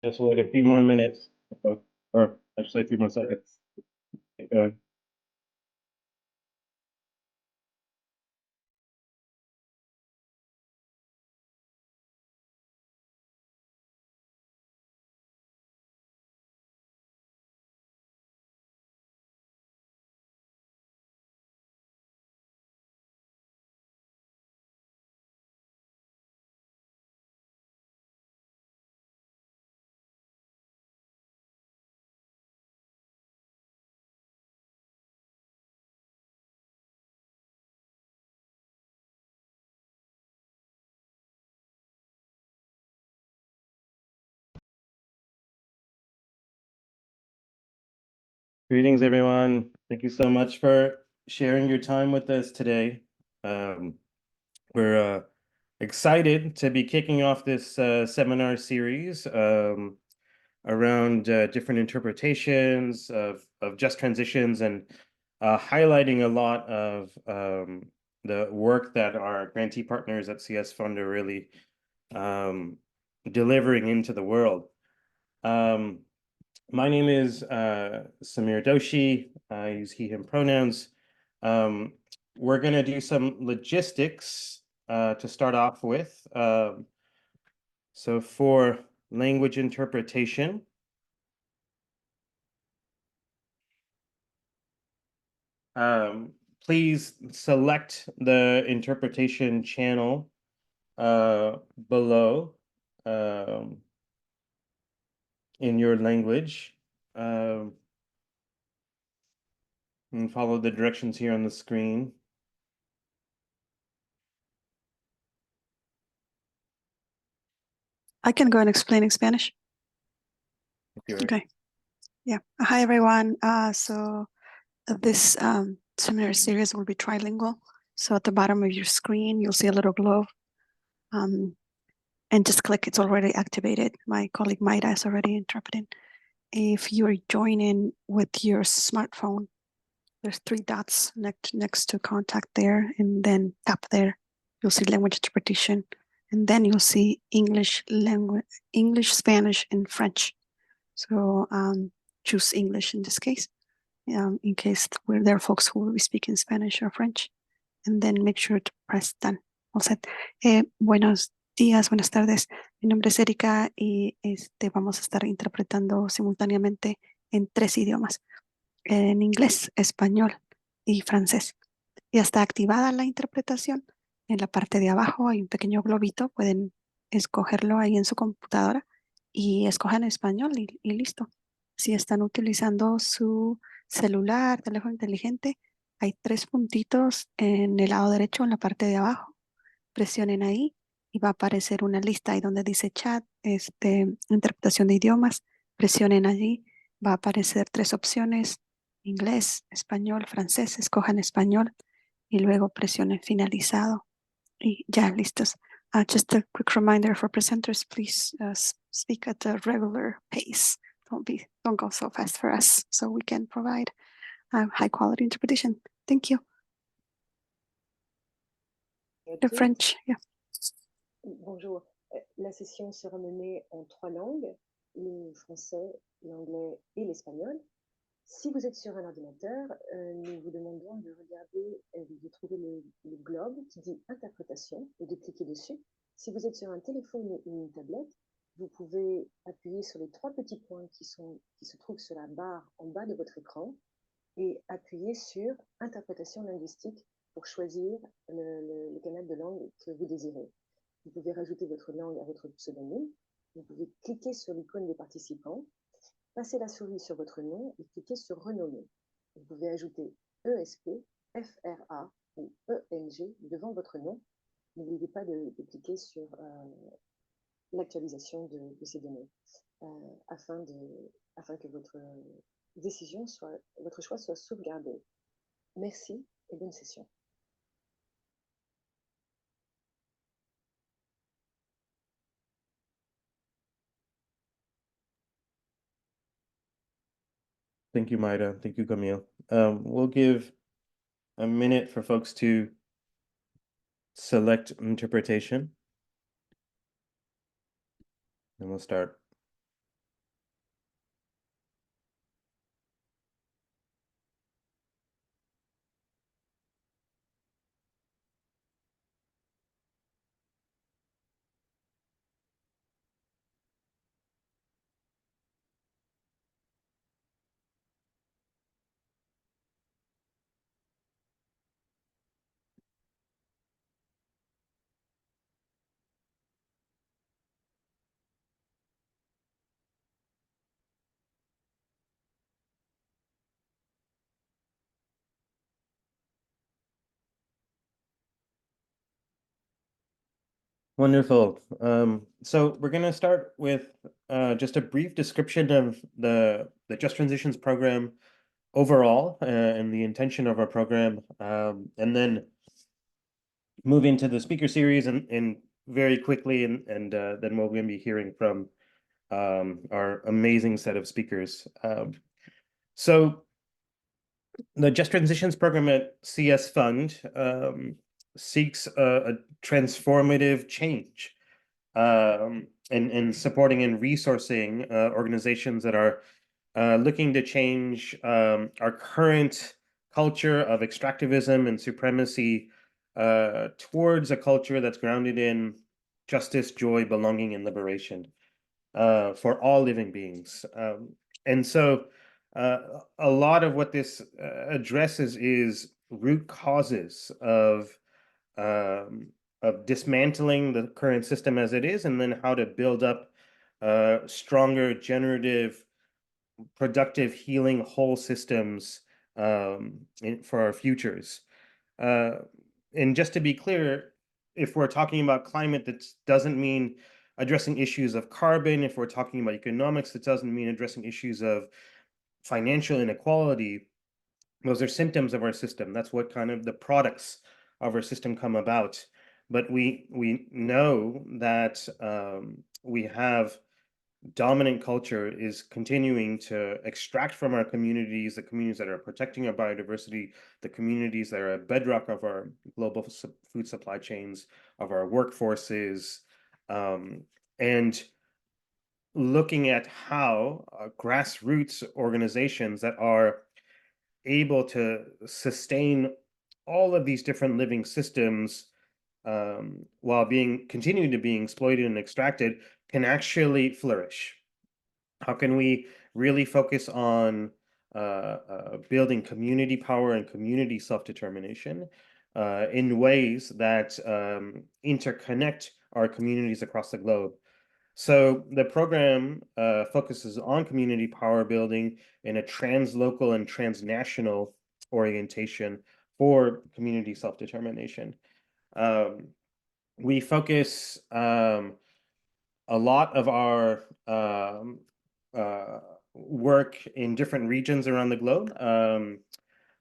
Just wait a few more minutes, or actually a few more seconds. Okay. Greetings, everyone. Thank you so much for sharing your time with us today. We're excited to be kicking off this seminar series around different interpretations of just transitions and highlighting a lot of the work that our grantee partners at CS Fund are really delivering into the world. My name is Samir Doshi. I use he, him pronouns. We're going to do some logistics to start off with. So for language interpretation, please select the interpretation channel below in your language. And follow the directions here on the screen. I can go and explain in Spanish. Okay. Yeah. Hi, everyone. So this seminar series will be trilingual. So at the bottom of your screen, you'll see a little globe. And just click, it's already activated. My colleague Maida is already interpreting. If you're joining with your smartphone, there's 3 dots next to contact there, and then tap there. You'll see language interpretation, and then you'll see English, Spanish, and French. So choose English in this case, in case there are folks who will be speaking Spanish or French, and then make sure to press done. All set. Buenos días, buenas tardes. Mi nombre es Erika y vamos a estar interpretando simultáneamente en 3 idiomas, en inglés, español y francés. Ya está activada la interpretación. En la parte de abajo hay un pequeño globito, pueden escogerlo ahí en su computadora y escojan español y listo. Si están utilizando su celular, teléfono inteligente, hay 3 puntitos en el lado derecho en la parte de abajo. Presionen ahí y va a aparecer una lista ahí donde dice chat, interpretación de idiomas. Presionen allí, va a aparecer 3 opciones, inglés, español, francés. Escojan español y luego presionen finalizado y ya listos. Just a quick reminder for presenters, please speak at a regular pace. Don't go so fast for us, so we can provide high quality interpretation. Thank you. The French, yeah. Bonjour. La session sera menée en 3 langues, le français, l'anglais et l'espagnol. Si vous êtes sur un ordinateur, nous vous demandons de regarder, de trouver le globe qui dit interprétation et de cliquer dessus. Si vous êtes sur un téléphone ou une tablette, vous pouvez appuyer sur les 3 petits points qui se trouvent sur la barre en bas de votre écran et appuyer sur interprétation linguistique pour choisir le canal de langue que vous désirez. Vous pouvez rajouter votre langue à votre pseudonyme. Vous pouvez cliquer sur l'icône des participants, passer la souris sur votre nom et cliquer sur renommer. Vous pouvez ajouter ESP, FRA ou ENG devant votre nom. N'oubliez pas de cliquer sur l'actualisation de ces données afin que votre décision votre choix soit sauvegardé. Merci et bonne session. Thank you, Maida. Thank you, Camille. We'll give a minute for folks to select interpretation. And we'll start. Wonderful. So we're going to start with just a brief description of the Just Transitions program overall and the intention of our program, and then move into the speaker series and very quickly, and then we're going to be hearing from our amazing set of speakers. So the Just Transitions program at CS Fund seeks a transformative change and supporting and resourcing organizations that are looking to change our current culture of extractivism and supremacy towards a culture that's grounded in justice, joy, belonging, and liberation for all living beings. And so a lot of what this addresses is root causes of dismantling the current system as it is, and then how to build up stronger, generative, productive, healing, whole systems for our futures. And just to be clear, if we're talking about climate, that doesn't mean addressing issues of carbon. If we're talking about economics, that doesn't mean addressing issues of financial inequality. Those are symptoms of our system. That's what kind of the products of our system come about. But we know that we have dominant culture is continuing to extract from our communities, the communities that are protecting our biodiversity, the communities that are a bedrock of our global food supply chains, of our workforces, and looking at how grassroots organizations that are able to sustain all of these different living systems while continuing to be exploited and extracted can actually flourish. How can we really focus on building community power and community self-determination in ways that interconnect our communities across the globe? So the program focuses on community power building in a translocal and transnational orientation for community self-determination. We focus a lot of our work in different regions around the globe,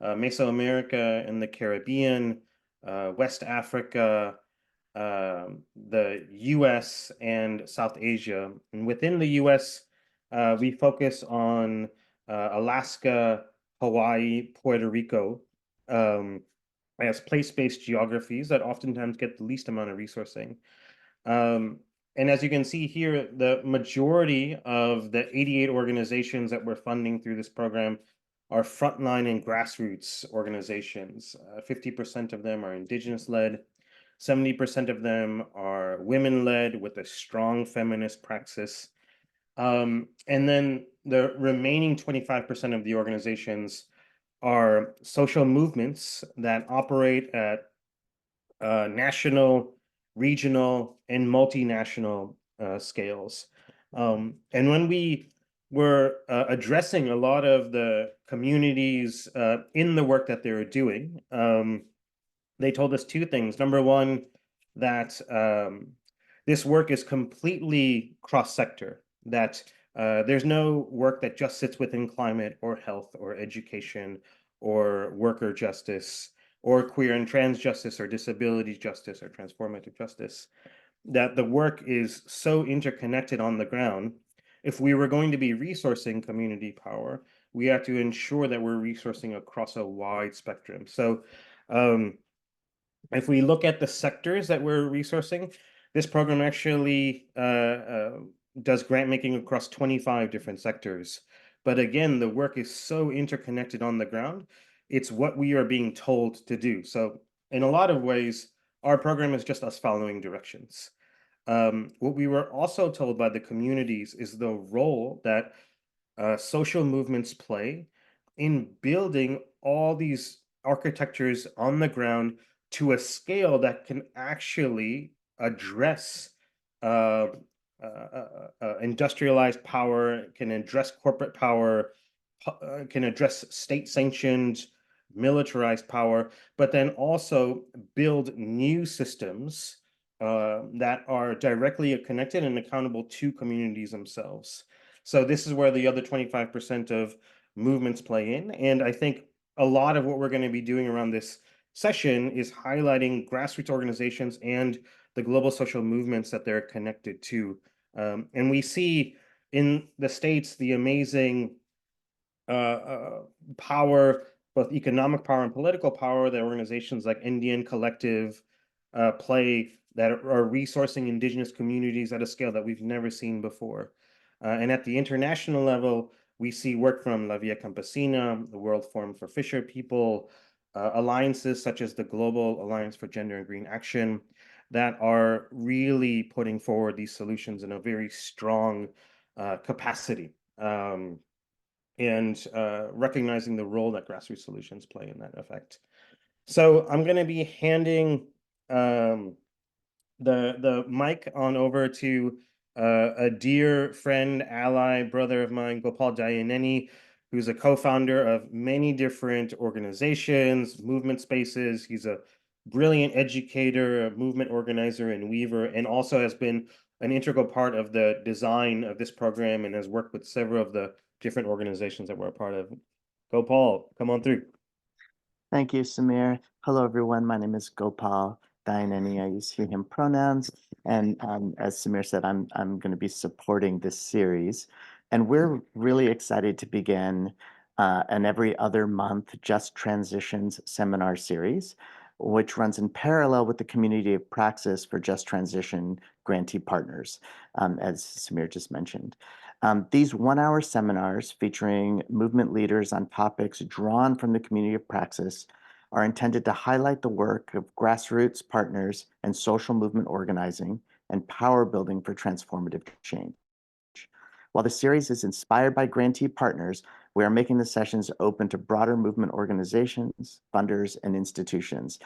Mesoamerica and the Caribbean, West Africa, the US and South Asia. And within the US, we focus on Alaska, Hawaii, Puerto Rico, as place-based geographies that oftentimes get the least amount of resourcing. And as you can see here, the majority of the 88 organizations that we're funding through this program are frontline and grassroots organizations. 50% of them are indigenous-led. 70% of them are women-led with a strong feminist praxis. And then the remaining 25% of the organizations are social movements that operate at national, regional, and multinational scales. And when we were addressing a lot of the communities in the work that they were doing, they told us two things. Number one, that this work is completely cross-sector, that there's no work that just sits within climate or health or education or worker justice or queer and trans justice or disability justice or transformative justice, that the work is so interconnected on the ground. If we were going to be resourcing community power, we have to ensure that we're resourcing across a wide spectrum. So if we look at the sectors that we're resourcing, this program actually does grant making across 25 different sectors. But again, the work is so interconnected on the ground. It's what we are being told to do. So in a lot of ways, our program is just us following directions. What we were also told by the communities is the role that social movements play in building all these architectures on the ground to a scale that can actually address industrialized power, can address corporate power, can address state-sanctioned militarized power, but then also build new systems that are directly connected and accountable to communities themselves. So this is where the other 25% of movements play in. And I think a lot of what we're going to be doing around this session is highlighting grassroots organizations and the global social movements that they're connected to. And we see in the States the amazing power, both economic power and political power, that organizations like Indian Collective play, that are resourcing indigenous communities at a scale that we've never seen before. And at the international level, we see work from La Via Campesina, the World Forum for Fisher People, alliances such as the Global Alliance for Gender and Green Action, that are really putting forward these solutions in a very strong capacity. And recognizing the role that grassroots solutions play in that effect. So I'm going to be handing the mic on over to a dear friend, ally, brother of mine, Gopal Dayaneni, who's a co-founder of many different organizations, movement spaces. He's a brilliant educator, a movement organizer and weaver, and also has been an integral part of the design of this program and has worked with several of the different organizations that we're a part of. Gopal, come on through. Thank you, Samir. Hello, everyone. My name is Gopal Dayaneni. I use he, him pronouns. And as Samir said, I'm going to be supporting this series. And we're really excited to begin an every other month Just Transitions seminar series, which runs in parallel with the Community of Praxis for Just Transition grantee partners, as Samir just mentioned. These one-hour seminars featuring movement leaders on topics drawn from the Community of Praxis are intended to highlight the work of grassroots partners and social movement organizing and power building for transformative change. While the series is inspired by grantee partners, we are making the sessions open to broader movement organizations, funders, and institutions.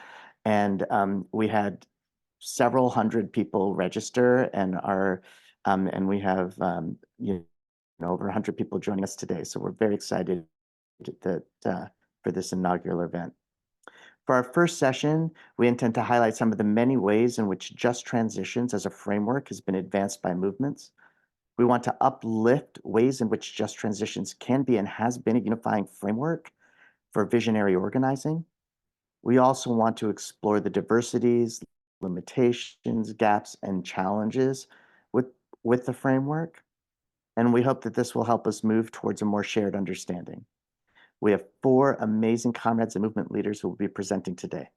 And we had several hundred people register, and we have over 100 people joining us today. So we're very excited for this inaugural event. For our first session, we intend to highlight some of the many ways in which just transitions as a framework has been advanced by movements. We want to uplift ways in which just transitions can be and has been a unifying framework for visionary organizing. We also want to explore the diversities, limitations, gaps, and challenges with the framework. And we hope that this will help us move towards a more shared understanding. We have 4 amazing comrades and movement leaders who will be presenting today.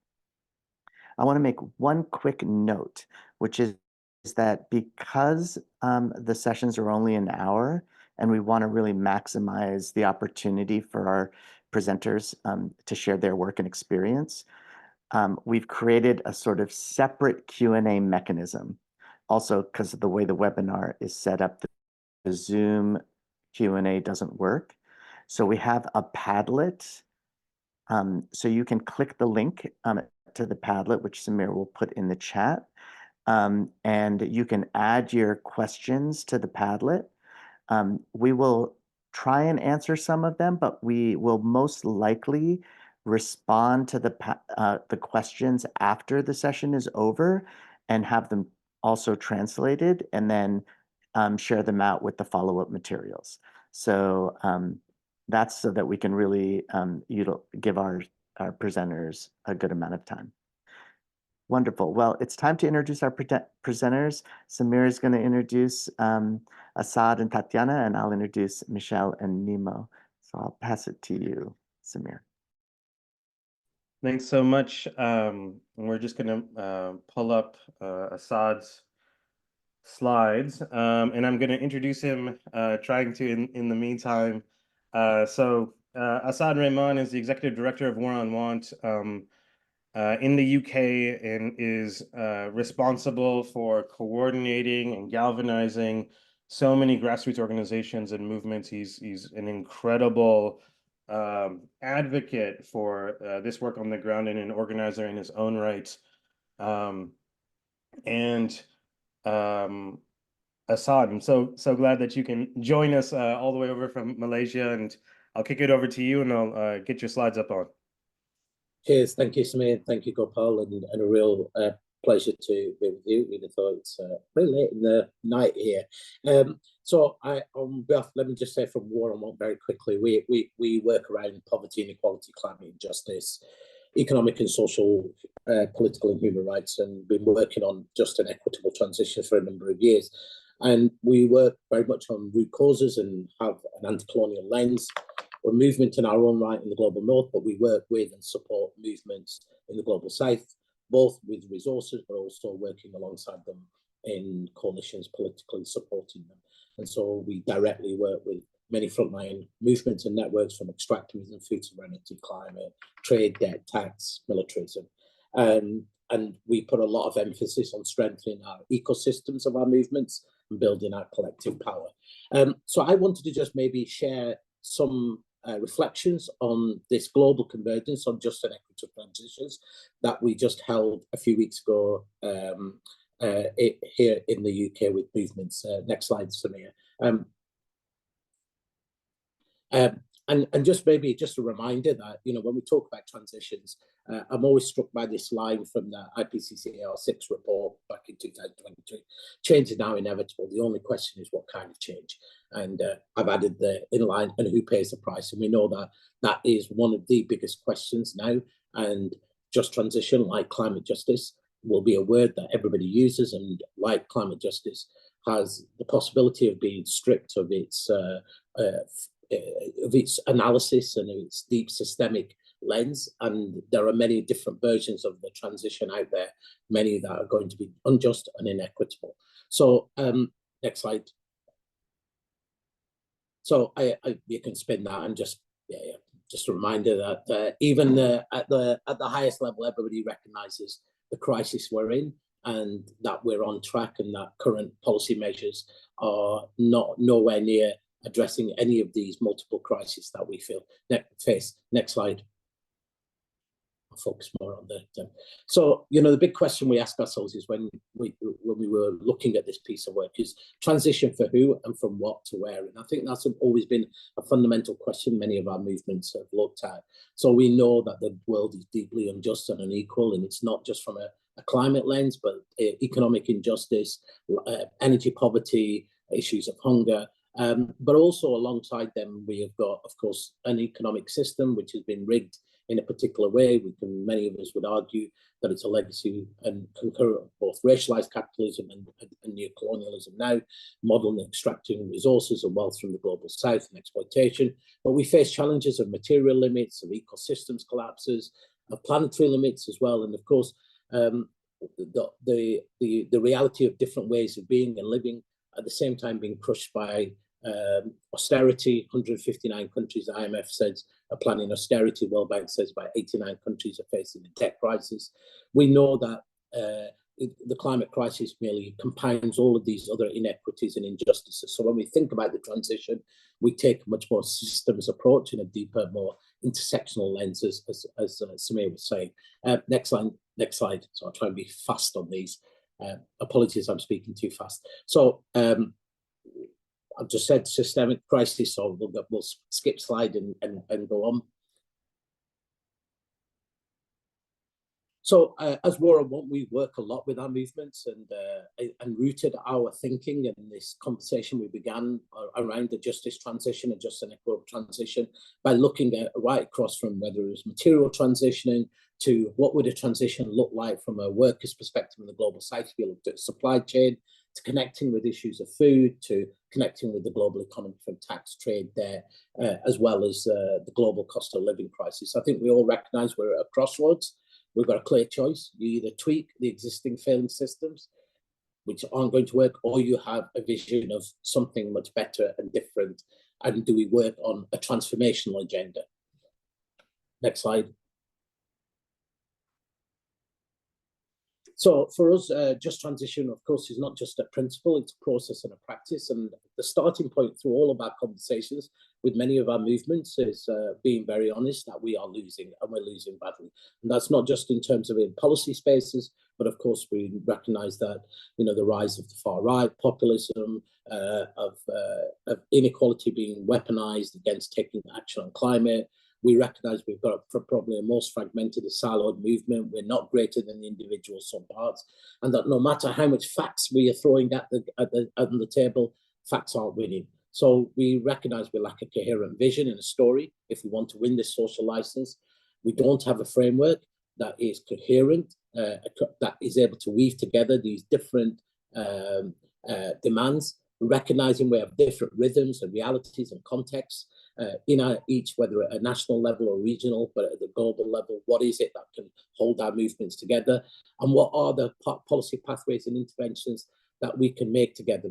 I want to make one quick note, which is that because the sessions are only an hour and we want to really maximize the opportunity for our presenters to share their work and experience, we've created a sort of separate Q&A mechanism. Also, because of the way the webinar is set up, the Zoom Q&A doesn't work. So we have a Padlet. So you can click the link to the Padlet, which Samir will put in the chat. And you can add your questions to the Padlet. We will try and answer some of them, but we will most likely respond to the questions after the session is over and have them also translated, and then share them out with the follow-up materials. So that's so that we can really give our presenters a good amount of time. Wonderful. Well, it's time to introduce our presenters. Samir is going to introduce Asad and Tatiana, and I'll introduce Michelle and Nemo. So I'll pass it to you, Samir. Thanks so much. We're just going to pull up Asad's slides, and I'm going to introduce him, trying to in the meantime. Asad Rehman is the executive director of War on Want in the UK, and is responsible for coordinating and galvanizing so many grassroots organizations and movements. He's an incredible advocate for this work on the ground and an organizer in his own right. Asad, I'm so glad that you can join us all the way over from Malaysia, and I'll kick it over to you, and I'll get your slides up on. Cheers. Thank you, Samir. Thank you, Gopal, and a real pleasure to be with you, even though it's pretty late in the night here. So on behalf, let me just say from War on Want very quickly, we work around poverty, inequality, climate justice, economic and social, political and human rights, and been working on just and equitable transition for a number of years. And we work very much on root causes and have an anti-colonial lens. We're a movement in our own right in the global north, but we work with and support movements in the global south, both with resources, but also working alongside them in coalitions, politically supporting them. And so we directly work with many frontline movements and networks from extractivism, food sovereignty, climate, trade, debt, tax, militarism. And we put a lot of emphasis on strengthening our ecosystems of our movements and building our collective power. So I wanted to just maybe share some reflections on this global convergence on just and equitable transitions that we just held a few weeks ago here in the UK with movements. Next slide, Samir. And just maybe just a reminder that, you know, when we talk about transitions, I'm always struck by this line from the IPCC AR6 report back in 2022. Change is now inevitable. The only question is what kind of change. And I've added the inline and who pays the price. And we know that that is one of the biggest questions now. And just transition, like climate justice, will be a word that everybody uses. And like climate justice, has the possibility of being stripped of its analysis and its deep systemic lens, and there are many different versions of the transition out there, many that are going to be unjust and inequitable. So next slide. So you can spin that and just just a reminder that even at the highest level, everybody recognises the crisis we're in, and that we're on track, and that current policy measures are nowhere near addressing any of these multiple crises that we face. Next slide. I'll focus more on the. So, you know, the big question we ask ourselves is when we were looking at this piece of work is transition for who and from what to where. And I think that's always been a fundamental question many of our movements have looked at. So we know that the world is deeply unjust and unequal, and it's not just from a climate lens, but economic injustice, energy poverty, issues of hunger. But also alongside them, we have got, of course, an economic system which has been rigged in a particular way. Many of us would argue that it's a legacy and concurrent of both racialized capitalism and neocolonialism now, modeling extracting resources and wealth from the global south and exploitation. But we face challenges of material limits, of ecosystems collapses, of planetary limits as well. And of course, the reality of different ways of being and living at the same time being crushed by austerity. 159 countries, the IMF says, are planning austerity. World Bank says about 89 countries are facing a debt crisis. We know that the climate crisis merely compounds all of these other inequities and injustices. So when we think about the transition, we take a much more systems approach and a deeper, more intersectional lens, as Samir was saying. Next slide. So I'll try and be fast on these. Apologies, I'm speaking too fast. So I've just said systemic crisis, so we'll skip slide and go on. So as War on Want, we work a lot with our movements and rooted our thinking in this conversation we began around the justice transition and just an equitable transition by looking at right across from whether it was material transitioning to what would a transition look like from a worker's perspective in the global south. We looked at supply chain, to connecting with issues of food, to connecting with the global economy from tax, trade, debt, as well as the global cost of living crisis. I think we all recognise we're at a crossroads. We've got a clear choice. You either tweak the existing failing systems, which aren't going to work, or you have a vision of something much better and different. And do we work on a transformational agenda? Next slide. So for us, just transition, of course, is not just a principle, it's a process and a practice. And the starting point through all of our conversations with many of our movements is being very honest that we are losing, and we're losing badly. And that's not just in terms of in policy spaces, but of course we recognise that, you know, the rise of the far right, populism, of inequality being weaponised against taking action on climate, We recognize we've got probably a most fragmented and siloed movement. We're not greater than the individual subparts, and that no matter how much facts we are throwing at the table, facts aren't winning. So we recognize we lack a coherent vision and a story if we want to win this social license. We don't have a framework that is coherent, that is able to weave together these different demands, recognizing we have different rhythms and realities and contexts in each, whether at a national level or regional, but at the global level, what is it that can hold our movements together? And what are the policy pathways and interventions that we can make together?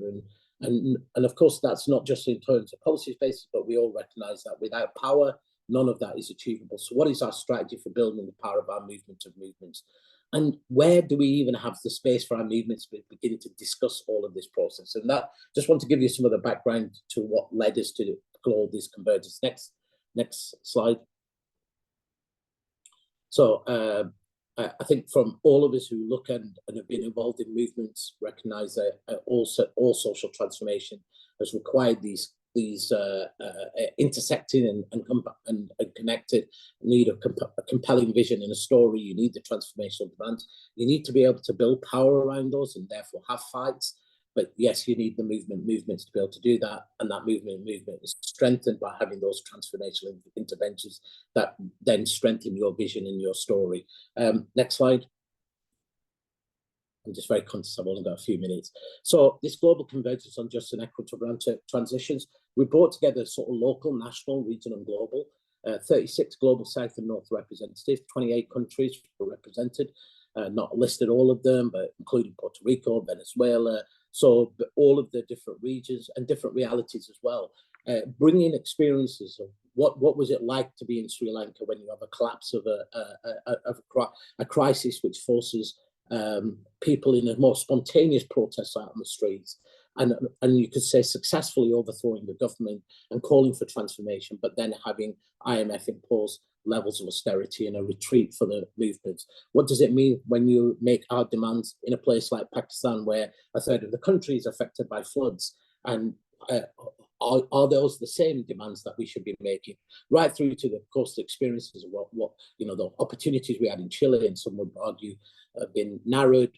And of course, that's not just in terms of policy spaces, but we all recognize that without power, none of that is achievable. So what is our strategy for building the power of our movement of movements? And where do we even have the space for our movements to begin to discuss all of this process? And that, just want to give you some of the background to what led us to all this convergence. Next slide. So I think from all of us who look and have been involved in movements, recognize that also all social transformation has required these intersecting and connected need of a compelling vision and a story. You need the transformational demands. You need to be able to build power around those and therefore have fights. But yes, you need the movements to be able to do that. And that movement is strengthened by having those transformational interventions that then strengthen your vision and your story. Next slide. I'm just very conscious I've only got a few minutes. So this global convergence on just and equitable transitions, we brought together sort of local, national, regional and global, 36 global South and North representatives, 28 countries were represented, not listed all of them, but including Puerto Rico, Venezuela, so all of the different regions and different realities as well, bringing experiences of what was it like to be in Sri Lanka when you have a collapse of a crisis which forces people in a more spontaneous protest out on the streets, and you could say successfully overthrowing the government and calling for transformation, but then having IMF impose levels of austerity and a retreat for the movements. What does it mean when you make our demands in a place like Pakistan, where a third of the country is affected by floods? And are those the same demands that we should be making? Right through to, of course, the experiences of what the opportunities we had in Chile, and some would argue have been narrowed.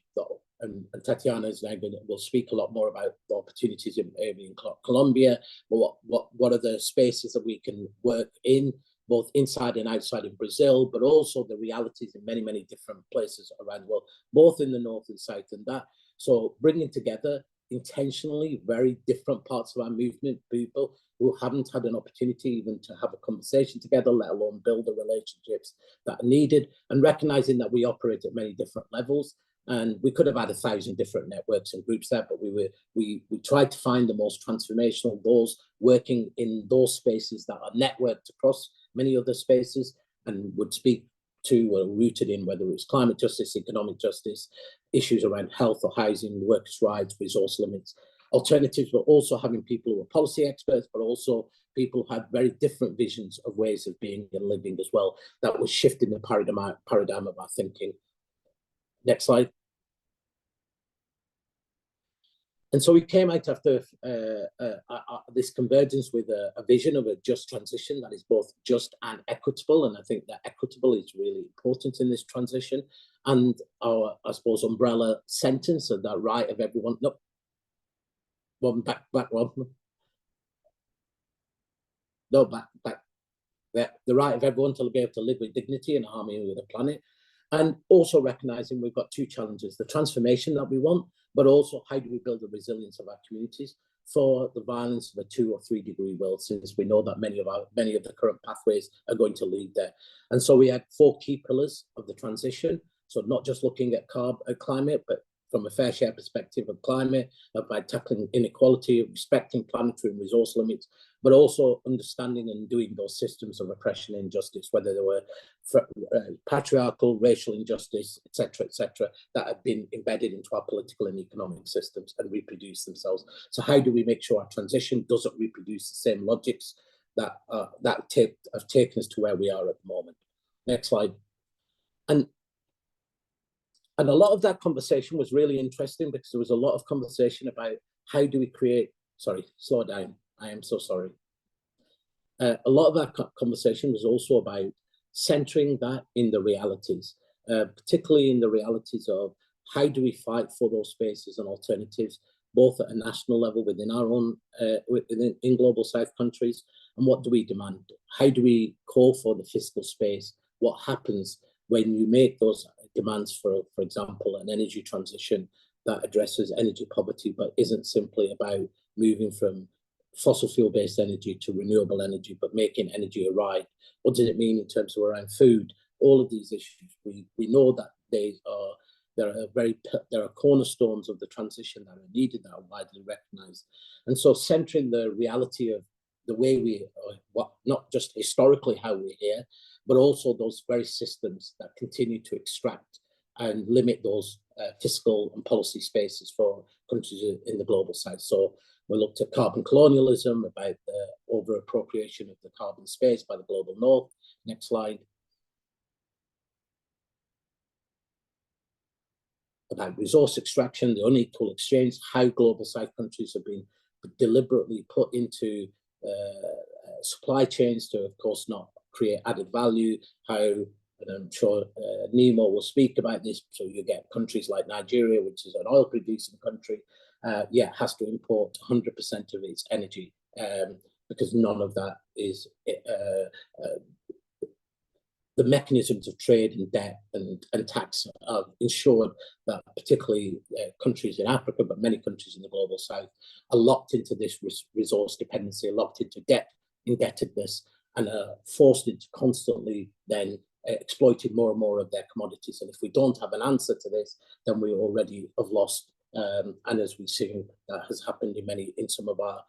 And Tatiana is now will speak a lot more about the opportunities in Colombia. But what are the spaces that we can work in, both inside and outside in Brazil, but also the realities in many, many different places around the world, both in the North and South, and that. So bringing together intentionally very different parts of our movement, people who haven't had an opportunity even to have a conversation together, let alone build the relationships that are needed, and recognizing that we operate at many different levels. And we could have had 1,000 different networks and groups there, but we tried to find the most transformational, those working in those spaces that are networked across many other spaces and would speak to or rooted in, whether it's climate justice, economic justice, issues around health or housing, workers' rights, resource limits, alternatives, but also having people who are policy experts, but also people who had very different visions of ways of being and living as well. That was shifting the paradigm of our thinking. Next slide. And so we came out after this convergence with a vision of a just transition that is both just and equitable. And I think that equitable is really important in this transition. And our, I suppose, umbrella sentence of that right of everyone. No, one back one. No, back. The right of everyone to be able to live with dignity and harmony with the planet. And also recognizing we've got two challenges: the transformation that we want, but also how do we build the resilience of our communities for the violence of a 2 or 3 degree world, since we know that many of the current pathways are going to lead there. And so we had 4 key pillars of the transition. So not just looking at climate, but from a fair share perspective of climate, by tackling inequality, respecting planetary and resource limits, but also understanding and doing those systems of oppression and injustice, whether they were patriarchal, racial injustice, etc., that have been embedded into our political and economic systems and reproduce themselves. So how do we make sure our transition doesn't reproduce the same logics that have taken us to where we are at the moment? Next slide. And a lot of that conversation was really interesting, because there was a lot of conversation about how do we create, sorry, slow down. I am so sorry. a lot of our conversation was also about centering that in the realities, particularly in the realities of how do we fight for those spaces and alternatives, both at a national level within our own, in global South countries, and what do we demand? How do we call for the fiscal space? What happens when you make those demands for example, an energy transition that addresses energy poverty, but isn't simply about moving from fossil fuel-based energy to renewable energy, but making energy a right? What does it mean in terms of around food? All of these issues, we know that there are cornerstones of the transition that are needed, that are widely recognized. And so centering the reality of the way we, not just historically how we're here, but also those very systems that continue to extract and limit those fiscal and policy spaces for countries in the global South. So we looked at carbon colonialism, about the over-appropriation of the carbon space by the global North. Next slide. About resource extraction, the unequal exchange, how global South countries have been deliberately put into supply chains to, of course, not create added value, how, and I'm sure Nemo will speak about this, so you get countries like Nigeria, which is an oil-producing country, has to import 100% of its energy because none of that is the mechanisms of trade and debt and tax are ensured that particularly countries in Africa, but many countries in the global South, are locked into this resource dependency, locked into indebtedness, and are forced into constantly then exploiting more and more of their commodities. And if we don't have an answer to this, then we already have lost. And as we've seen, that has happened in some of our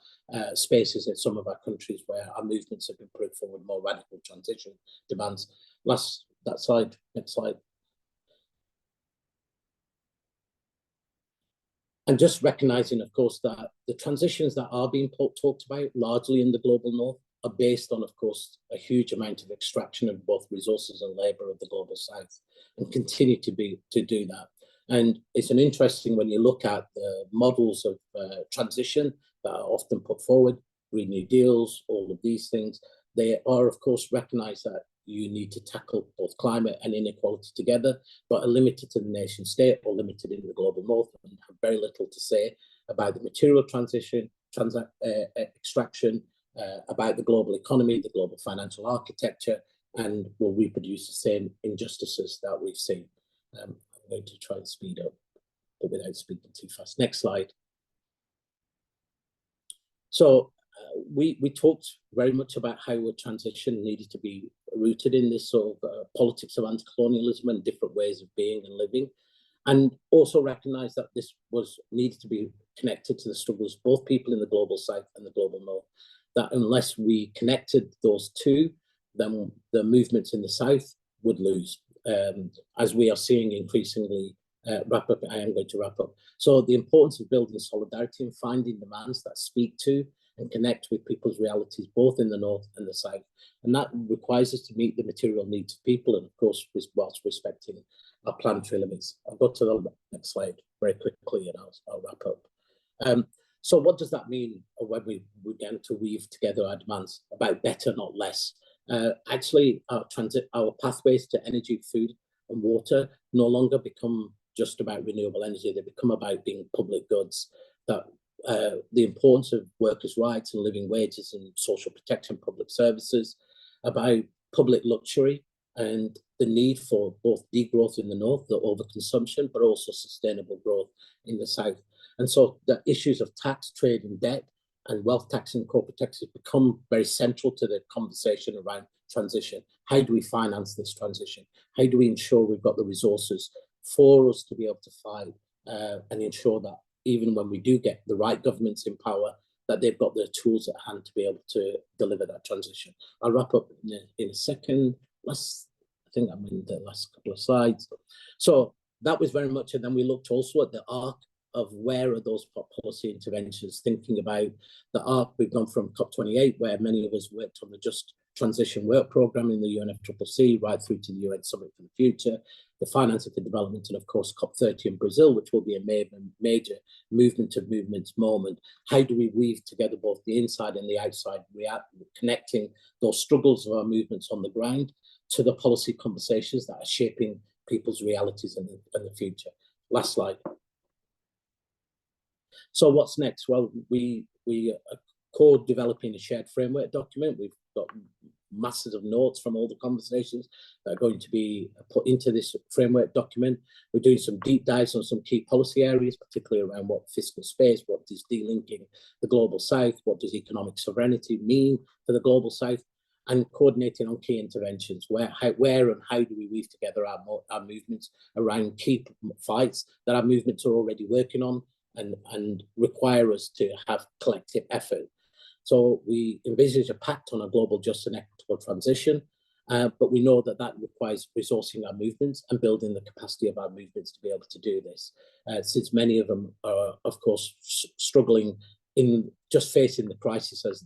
spaces in some of our countries where our movements have been put forward more radical transition demands. Next slide. And just recognizing, of course, that the transitions that are being talked about largely in the global North are based on, of course, a huge amount of extraction of both resources and labor of the global South, and continue to do that. And it's an interesting, when you look at the models of transition that are often put forward, Green New Deals, all of these things, they are, of course, recognize that you need to tackle both climate and inequality together, but are limited to the nation state or limited in the global North, and have very little to say about the material transition, extraction, about the global economy, the global financial architecture, and will reproduce the same injustices that we've seen. I'm going to try and speed up, but without speaking too fast. Next slide. So we talked very much about how a transition needed to be rooted in this sort of politics of anti-colonialism and different ways of being and living, and also recognise that this needed to be connected to the struggles of both people in the global South and the global North, that unless we connected those two, then the movements in the South would lose, as we are seeing increasingly. I am going to wrap up. So the importance of building solidarity and finding demands that speak to and connect with people's realities, both in the North and the South. And that requires us to meet the material needs of people, and of course, whilst respecting our planetary limits. I'll go to the next slide very quickly and I'll wrap up. So what does that mean when we begin to weave together our demands about better, not less? Actually, our pathways to energy, food and water no longer become just about renewable energy. They become about being public goods, that the importance of workers' rights and living wages and social protection, public services, about public luxury and the need for both degrowth in the North, the overconsumption, but also sustainable growth in the South. And so the issues of tax, trade and debt and wealth tax and corporate taxes become very central to the conversation around transition. How do we finance this transition? How do we ensure we've got the resources for us to be able to fight and ensure that even when we do get the right governments in power, that they've got the tools at hand to be able to deliver that transition. I'll wrap up in a second. I think I'm in the last couple of slides. So that was very much, and then we looked also at the arc of where are those policy interventions, thinking about the arc. We've gone from COP28, where many of us worked on the Just Transition Work Programme in the UNFCCC, right through to the UN Summit for the Future, the financing for development, and of course COP30 in Brazil, which will be a major movement of movements moment. How do we weave together both the inside and the outside, connecting those struggles of our movements on the ground to the policy conversations that are shaping people's realities in the future? Last slide. So what's next? Well, we are co-developing a shared framework document. We've got masses of notes from all the conversations that are going to be put into this framework document. We're doing some deep dives on some key policy areas, particularly around what fiscal space, what does delinking the global south, what does economic sovereignty mean for the global south, and coordinating on key interventions, where and how do we weave together our movements around key fights that our movements are already working on and require us to have collective effort. So we envisage a pact on a global just and equitable transition, but we know that that requires resourcing our movements and building the capacity of our movements to be able to do this, since many of them are, of course, struggling in just facing the crisis as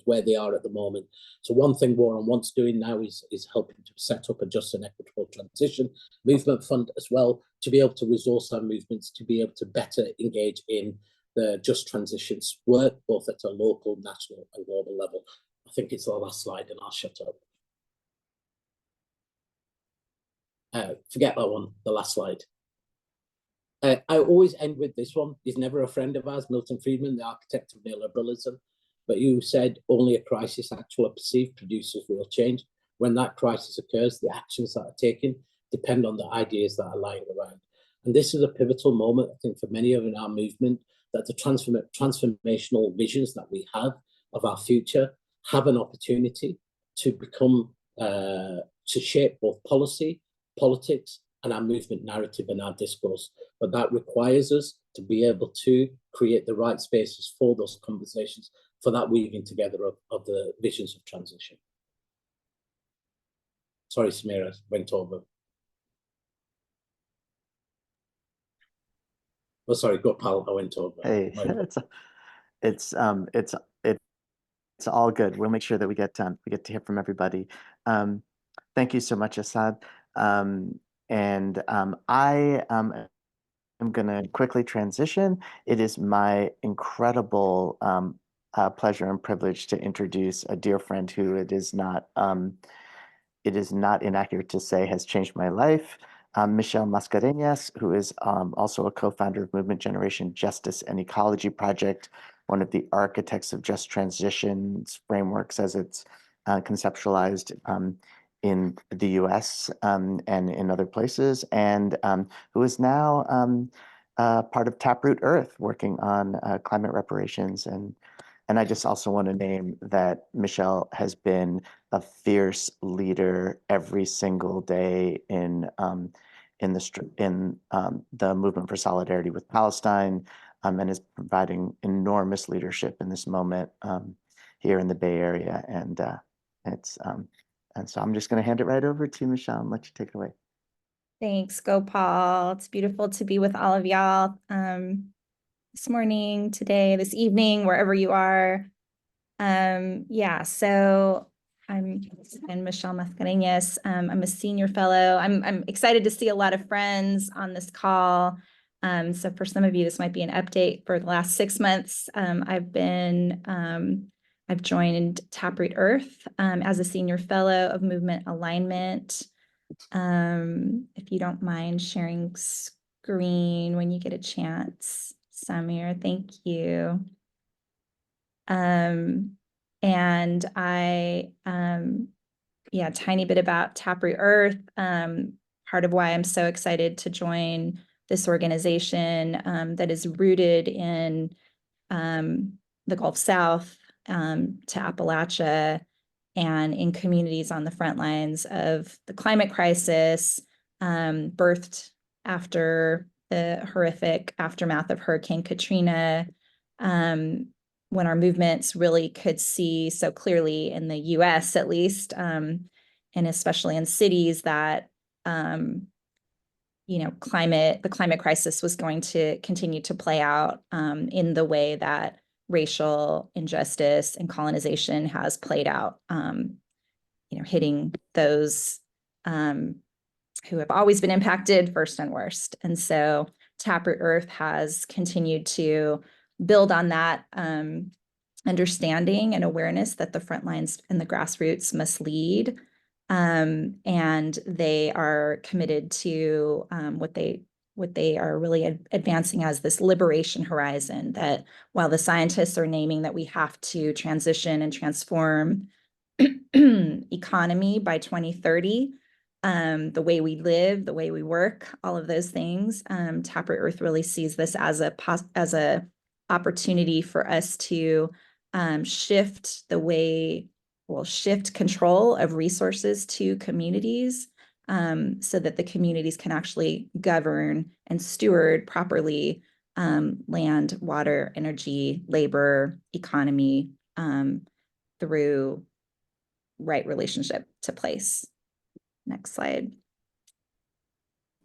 where they are at the moment. So one thing War on Want's doing now is helping to set up a just and equitable transition movement fund as well, to be able to resource our movements, to be able to better engage in the just transitions work, both at a local, national and global level. I think it's the last slide and I'll shut up. Forget that one, the last slide. I always end with this one. He's never a friend of ours, Milton Friedman, the architect of neoliberalism. But you said only a crisis, actual or perceived, produces real change. When that crisis occurs, the actions that are taken depend on the ideas that are lying around. And this is a pivotal moment, I think, for many of in our movement, that the transformational visions that we have of our future have an opportunity to become, to shape both policy, politics, and our movement narrative and our discourse. But that requires us to be able to create the right spaces for those conversations, for that weaving together of the visions of transition. Sorry, Samir, I went over. Oh, sorry, Gopal, I went over. Hey, it's all good. We'll make sure that we get to hear from everybody. Thank you so much, Asad. I am going to quickly transition. It is my incredible pleasure and privilege to introduce a dear friend who it is not inaccurate to say has changed my life. Michelle Mascarenhas, who is also a co-founder of Movement Generation Justice and Ecology Project, one of the architects of just transitions frameworks as it's conceptualized in the US and in other places, and who is now part of Taproot Earth, working on climate reparations. And I just also want to name that Michelle has been a fierce leader every single day in the movement for solidarity with Palestine, and is providing enormous leadership in this moment here in the Bay Area. And so I'm just going to hand it right over to Michelle and let you take it away. Thanks, Gopal. It's beautiful to be with all of y'all this morning, today, this evening, wherever you are. Yeah, so I'm Michelle Mascarenhas. I'm a senior fellow. I'm excited to see a lot of friends on this call. So for some of you, this might be an update. For the last 6 months, I've joined Taproot Earth as a senior fellow of Movement Alignment. If you don't mind sharing screen when you get a chance, Samir, thank you. And yeah, tiny bit about Taproot Earth. Part of why I'm so excited to join this organization that is rooted in the Gulf South to Appalachia, and in communities on the front lines of the climate crisis, birthed after the horrific aftermath of Hurricane Katrina, when our movements really could see so clearly in the US at least, and especially in cities, that the climate crisis was going to continue to play out in the way that racial injustice and colonization has played out, hitting those who have always been impacted first and worst. And so Taproot Earth has continued to build on that understanding and awareness that the front lines and the grassroots must lead. And they are committed to what they are really advancing as this liberation horizon, that while the scientists are naming that we have to transition and transform economy by 2030, the way we live, the way we work, all of those things, Taproot Earth really sees this as a opportunity for us to shift control of resources to communities, so that the communities can actually govern and steward properly land, water, energy, labor, economy, through right relationship to place. Next slide.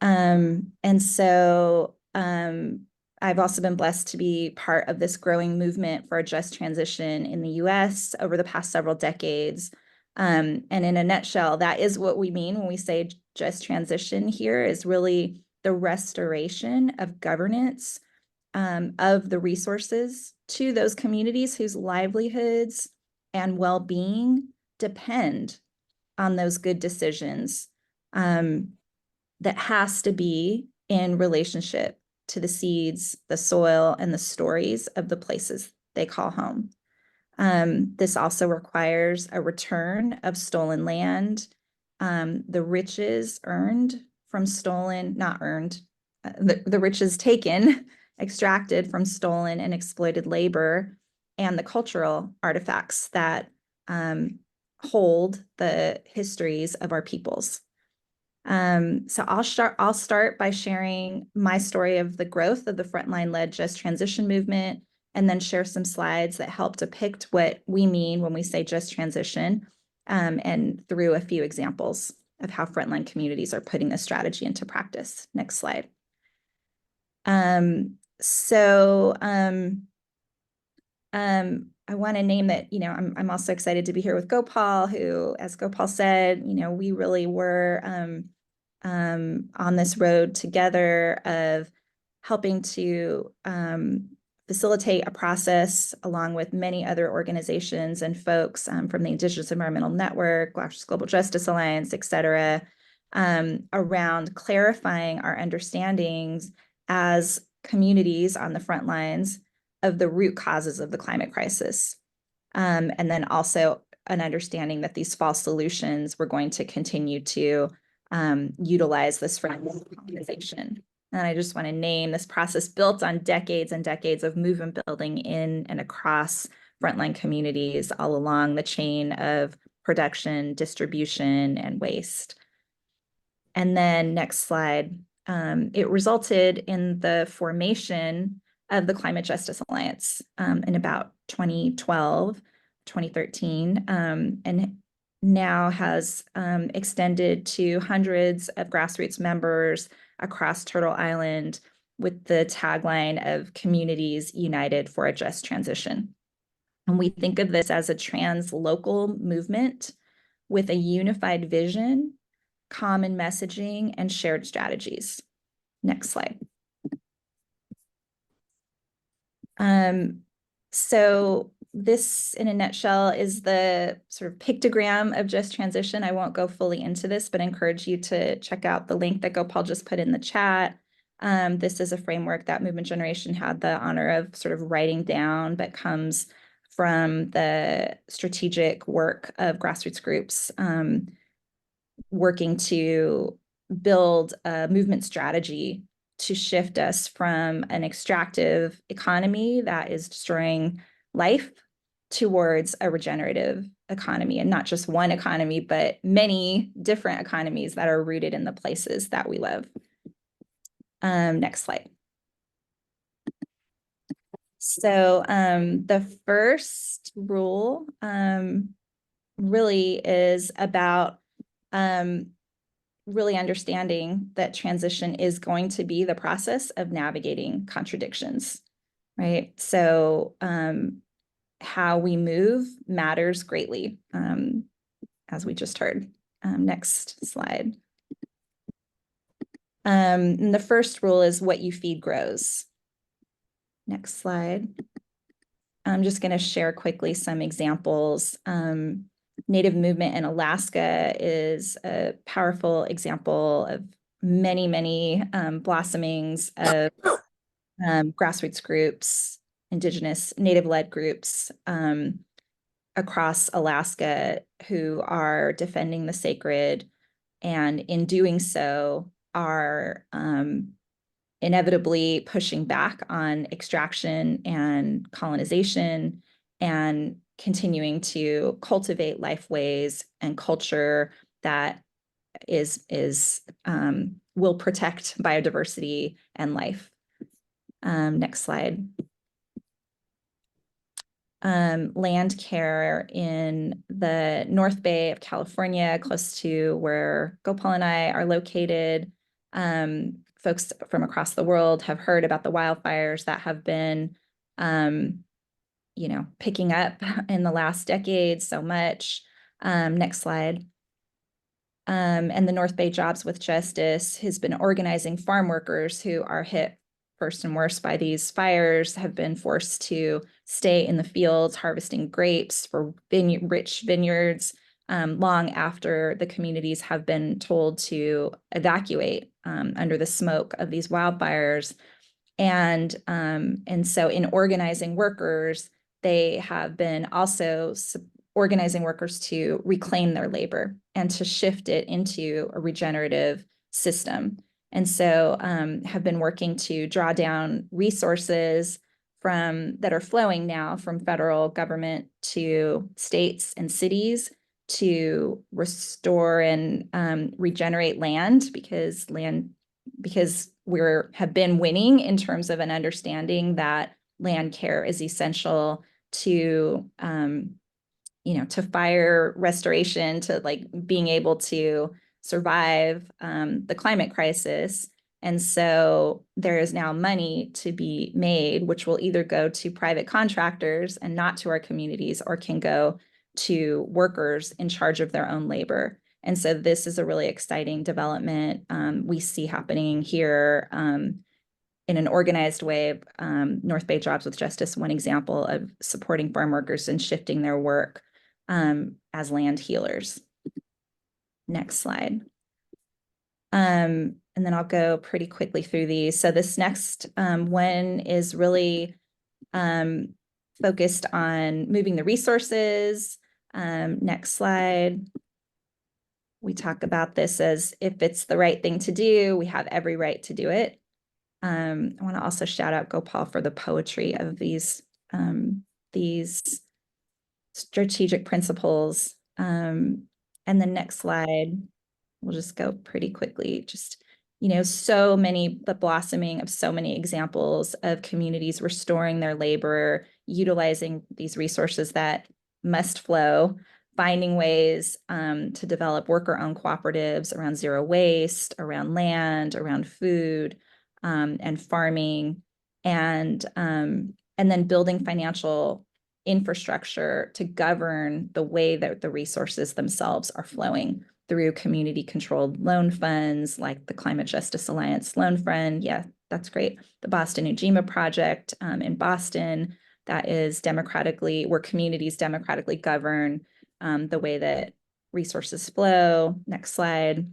And so I've also been blessed to be part of this growing movement for a just transition in the US over the past several decades. And in a nutshell, that is what we mean when we say just transition here, is really the restoration of governance of the resources to those communities whose livelihoods and well-being depend on those good decisions, that has to be in relationship to the seeds, the soil, and the stories of the places they call home. This also requires a return of stolen land, the riches earned from stolen, not earned, the riches taken, extracted from stolen and exploited labor, and the cultural artifacts that hold the histories of our peoples. So I'll start by sharing my story of the growth of the frontline-led just transition movement, and then share some slides that help depict what we mean when we say just transition, and through a few examples of how frontline communities are putting this strategy into practice. Next slide. I want to name that, I'm also excited to be here with Gopal, who, as Gopal said, we really were on this road together of helping to facilitate a process along with many other organizations and folks from the Indigenous Environmental Network, Grassroots Global Justice Alliance, et cetera, around clarifying our understandings as communities on the front lines of the root causes of the climate crisis. And then also an understanding that these false solutions were going to continue to utilize this fragmented colonization. And I just want to name this process built on decades and decades of movement building in and across frontline communities all along the chain of production, distribution, and waste. And then next slide. It resulted in the formation of the Climate Justice Alliance in about 2012, 2013, and now has extended to hundreds of grassroots members across Turtle Island with the tagline of Communities United for a Just Transition. And we think of this as a trans-local movement with a unified vision, common messaging, and shared strategies. Next slide. So this, in a nutshell, is the sort of pictogram of just transition. I won't go fully into this, but I encourage you to check out the link that Gopal just put in the chat. This is a framework that Movement Generation had the honor of sort of writing down, but comes from the strategic work of grassroots groups working to build a movement strategy to shift us from an extractive economy that is destroying life towards a regenerative economy, and not just one economy, but many different economies that are rooted in the places that we live. Next slide. So the first rule really is about really understanding that transition is going to be the process of navigating contradictions, right? So how we move matters greatly, as we just heard. Next slide. And the first rule is what you feed grows. Next slide. I'm just going to share quickly some examples. Native movement in Alaska is a powerful example of many, many blossomings of grassroots groups, indigenous, native-led groups across Alaska who are defending the sacred, and in doing so are inevitably pushing back on extraction and colonization and continuing to cultivate lifeways and culture that will protect biodiversity and life. Next slide. Land care in the North Bay of California, close to where Gopal and I are located. Folks from across the world have heard about the wildfires that have been, picking up in the last decade so much. Next slide. And the North Bay Jobs with Justice has been organizing farm workers who are hit first and worst by these fires, have been forced to stay in the fields harvesting grapes for rich vineyards long after the communities have been told to evacuate under the smoke of these wildfires. And so in organizing workers, they have been also organizing workers to reclaim their labor and to shift it into a regenerative system. And so have been working to draw down resources that are flowing now from federal government to states and cities to restore and regenerate land, because we have been winning in terms of an understanding that land care is essential to to fire restoration, to like being able to survive the climate crisis. And so there is now money to be made, which will either go to private contractors and not to our communities, or can go to workers in charge of their own labor. And so this is a really exciting development we see happening here in an organized way. North Bay Jobs with Justice, one example of supporting farm workers and shifting their work as land healers. Next slide. And then I'll go pretty quickly through these. So this next one is really focused on moving the resources. Next slide. We talk about this as if it's the right thing to do, we have every right to do it. I want to also shout out Gopal for the poetry of these strategic principles. And the next slide, we'll just go pretty quickly. Just, the blossoming of so many examples of communities restoring their labor, utilizing these resources that must flow, finding ways to develop worker-owned cooperatives around zero waste, around land, around food, and farming, and then building financial infrastructure to govern the way that the resources themselves are flowing through community-controlled loan funds like the Climate Justice Alliance Loan Fund. Yeah, that's great. The Boston Ujima Project in Boston, that is where communities democratically govern the way that resources flow. Next slide.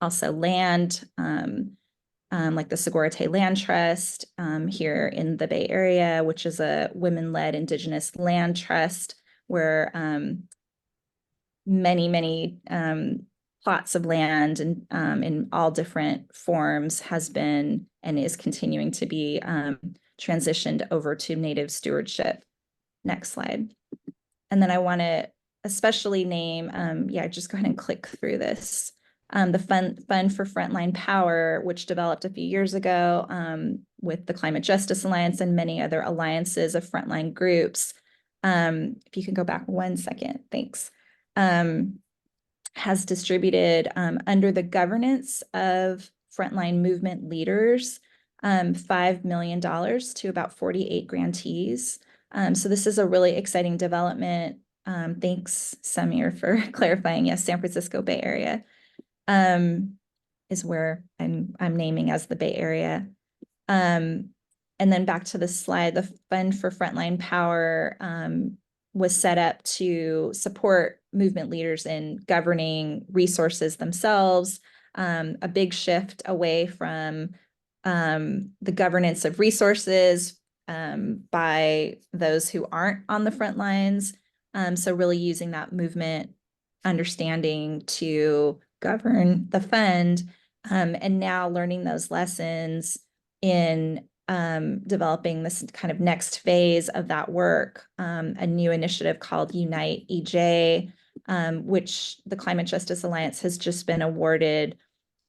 Also land, like the Segurate Land Trust here in the Bay Area, which is a women-led indigenous land trust where many plots of land and in all different forms has been and is continuing to be transitioned over to Native stewardship. Next slide. And then I want to especially name, just go ahead and click through this. The Fund for Frontline Power, which developed a few years ago with the Climate Justice Alliance and many other alliances of frontline groups. If you can go back 1 second, thanks. Has distributed under the governance of frontline movement leaders $5 million to about 48 grantees. So this is a really exciting development. Thanks, Samir, for clarifying. Yes, San Francisco Bay Area. is where I'm naming as the Bay Area. And then back to the slide, the Fund for Frontline Power was set up to support movement leaders in governing resources themselves, a big shift away from the governance of resources by those who aren't on the front lines. So really using that movement understanding to govern the fund, and now learning those lessons in developing this kind of next phase of that work, a new initiative called Unite EJ, which the Climate Justice Alliance has just been awarded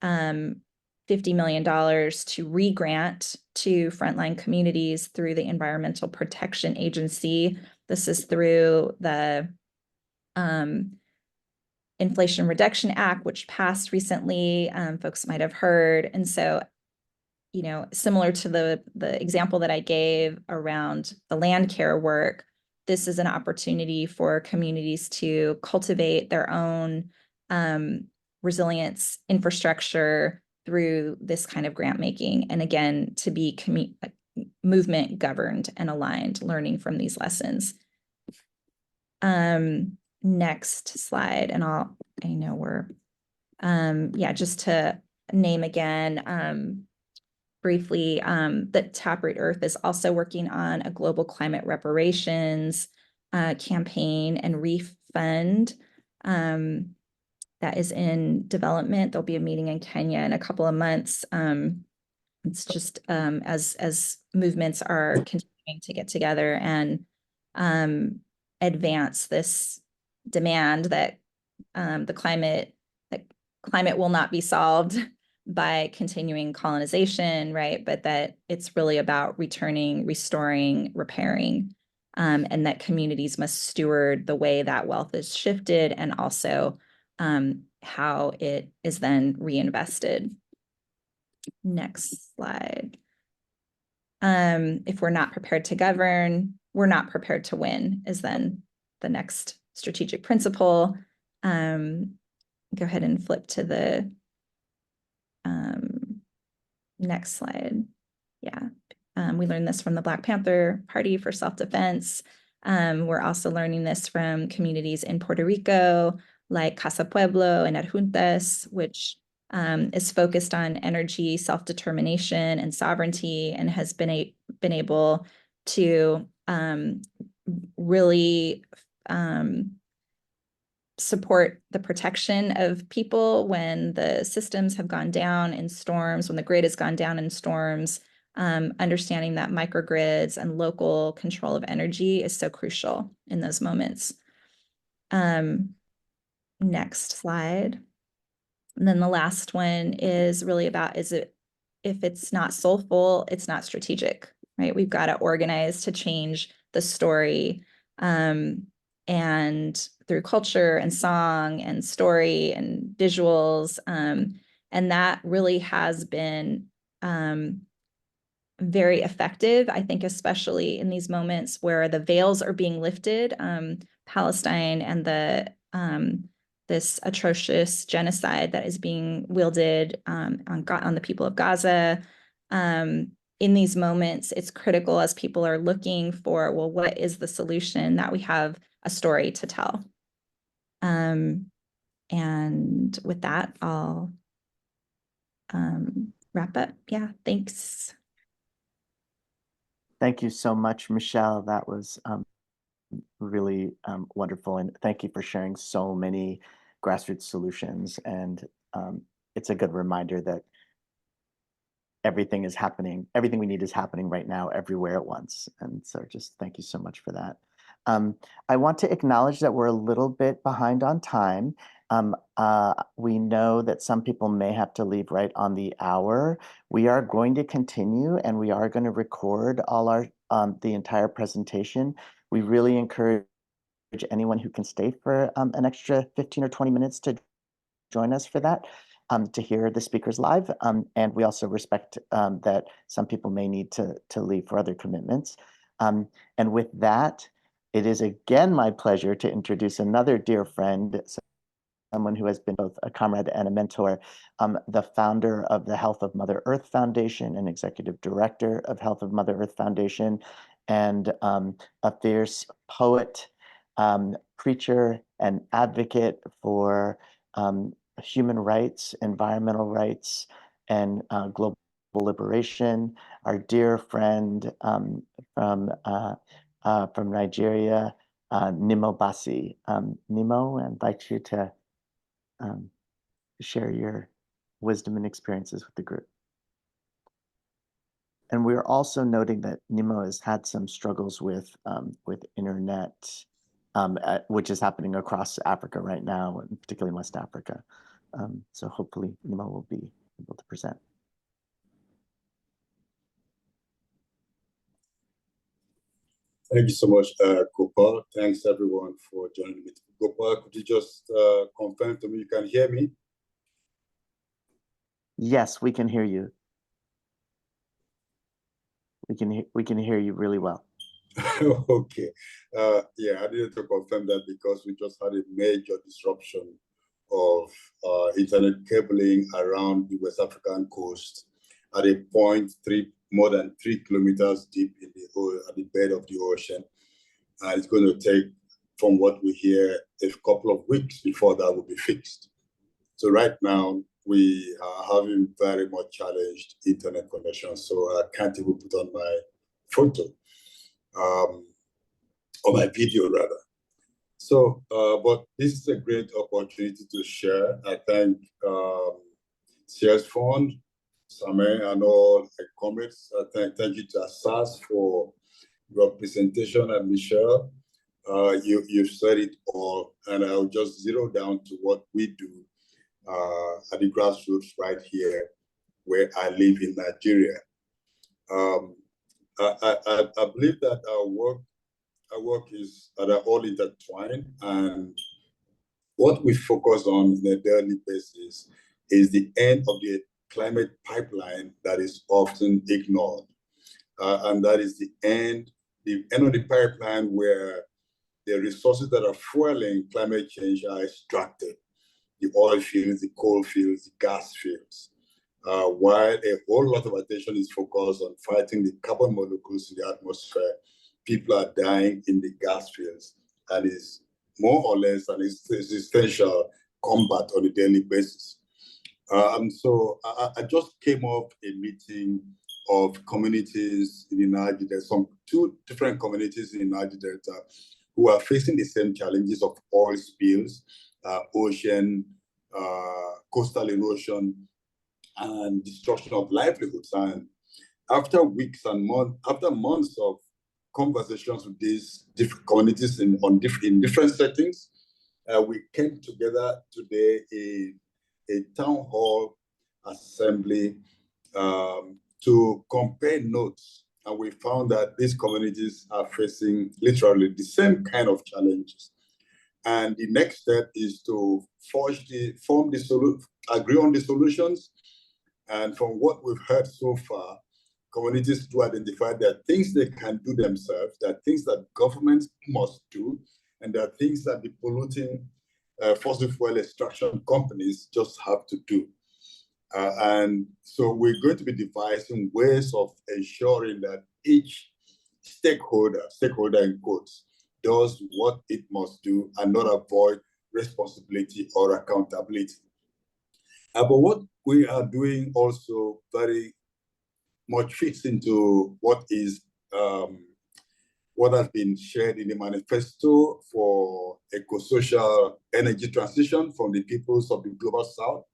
$50 million to re-grant to frontline communities through the Environmental Protection Agency. This is through the Inflation Reduction Act, which passed recently, folks might have heard. And so, you know, similar to the example that I gave around the land care work, this is an opportunity for communities to cultivate their own resilience infrastructure through this kind of grant making. And again, to be movement governed and aligned, learning from these lessons. Next slide, and I know we're, yeah, just to name again, briefly, that Taproot Earth is also working on a global climate reparations campaign and reef fund that is in development. There'll be a meeting in Kenya in a couple of months. It's just as movements are continuing to get together and advance this demand that the climate will not be solved by continuing colonization, right? But that it's really about returning, restoring, repairing, and that communities must steward the way that wealth is shifted and also how it is then reinvested. Next slide. If we're not prepared to govern, we're not prepared to win is then the next strategic principle. Go ahead and flip to the next slide. Yeah, we learned this from the Black Panther Party for self-defense. We're also learning this from communities in Puerto Rico, like Casa Pueblo and Adjuntas, which is focused on energy, self-determination, and sovereignty, and has been able to really support the protection of people when the systems have gone down in storms, when the grid has gone down in storms, understanding that microgrids and local control of energy is so crucial in those moments. Next slide. And then the last one is really about, if it's not soulful, it's not strategic, right? We've got to organize to change the story, and through culture and song and story and visuals. And that really has been very effective, I think, especially in these moments where the veils are being lifted, Palestine and this atrocious genocide that is being wielded on the people of Gaza. In these moments, it's critical as people are looking for, well, what is the solution, that we have a story to tell. And with that, I'll wrap up. Yeah, thanks. Thank you so much, Michelle. That was really wonderful. And thank you for sharing so many grassroots solutions. And it's a good reminder that everything is happening, everything we need is happening right now, everywhere at once. And so just thank you so much for that. I want to acknowledge that we're a little bit behind on time. We know that some people may have to leave right on the hour. We are going to continue, and we are going to record all our the entire presentation. We really encourage anyone who can stay for an extra 15 or 20 minutes to join us for that, to hear the speakers live. And we also respect that some people may need to leave for other commitments. And with that, it is again my pleasure to introduce another dear friend, someone who has been both a comrade and a mentor, the founder of the Health of Mother Earth Foundation and executive director of Health of Mother Earth Foundation, and a fierce poet, preacher, and advocate for human rights, environmental rights, and global liberation. Our dear friend from Nigeria, Nimo Basi. Nimo, I invite you to share your wisdom and experiences with the group. And we're also noting that Nimo has had some struggles with internet, which is happening across Africa right now, and particularly in West Africa. So hopefully Nimo will be able to present. Thank you so much, Gopal. Thanks everyone for joining me. Gopal, could you just confirm to me you can hear me? Yes, we can hear you. We can hear you really well. Okay. Yeah, I needed to confirm that because we just had a major disruption of internet cabling around the West African coast at a point more than 3 kilometers deep in at the bed of the ocean. And it's going to take, from what we hear, a couple of weeks before that will be fixed. So right now, we are having very much challenged internet connection. So I can't even put on my photo, or my video rather. So, but this is a great opportunity to share. I thank CS Fund, Samir, and all my comments. Thank you to Asad for your presentation, and Michelle. You've said it all, and I'll just zero down to what we do at the Grassroots right here, where I live in Nigeria. I believe that our work is all intertwined, and what we focus on a daily basis is the end of the climate pipeline that is often ignored. And that is the end of the pipeline where the resources that are fueling climate change are extracted. The oil fields, the coal fields, the gas fields. While a whole lot of attention is focused on fighting the carbon molecules in the atmosphere, people are dying in the gas fields, and is more or less an existential combat on a daily basis. So I just came off a meeting of communities in the Niger Delta, two different communities in the Niger Delta who are facing the same challenges of oil spills, ocean, coastal erosion, and destruction of livelihoods. And after weeks and months of conversations with these different communities in different settings, we came together today in a town hall assembly to compare notes. And we found that these communities are facing literally the same kind of challenges. And the next step is to agree on the solutions. And from what we've heard so far, communities do identify there are things they can do themselves, there are things that governments must do, and there are things that the polluting fossil fuel extraction companies just have to do. And so we're going to be devising ways of ensuring that each stakeholder in quotes, does what it must do and not avoid responsibility or accountability. But what we are doing also very much fits into what has been shared in the manifesto for eco-social energy transition from the peoples of the Global South.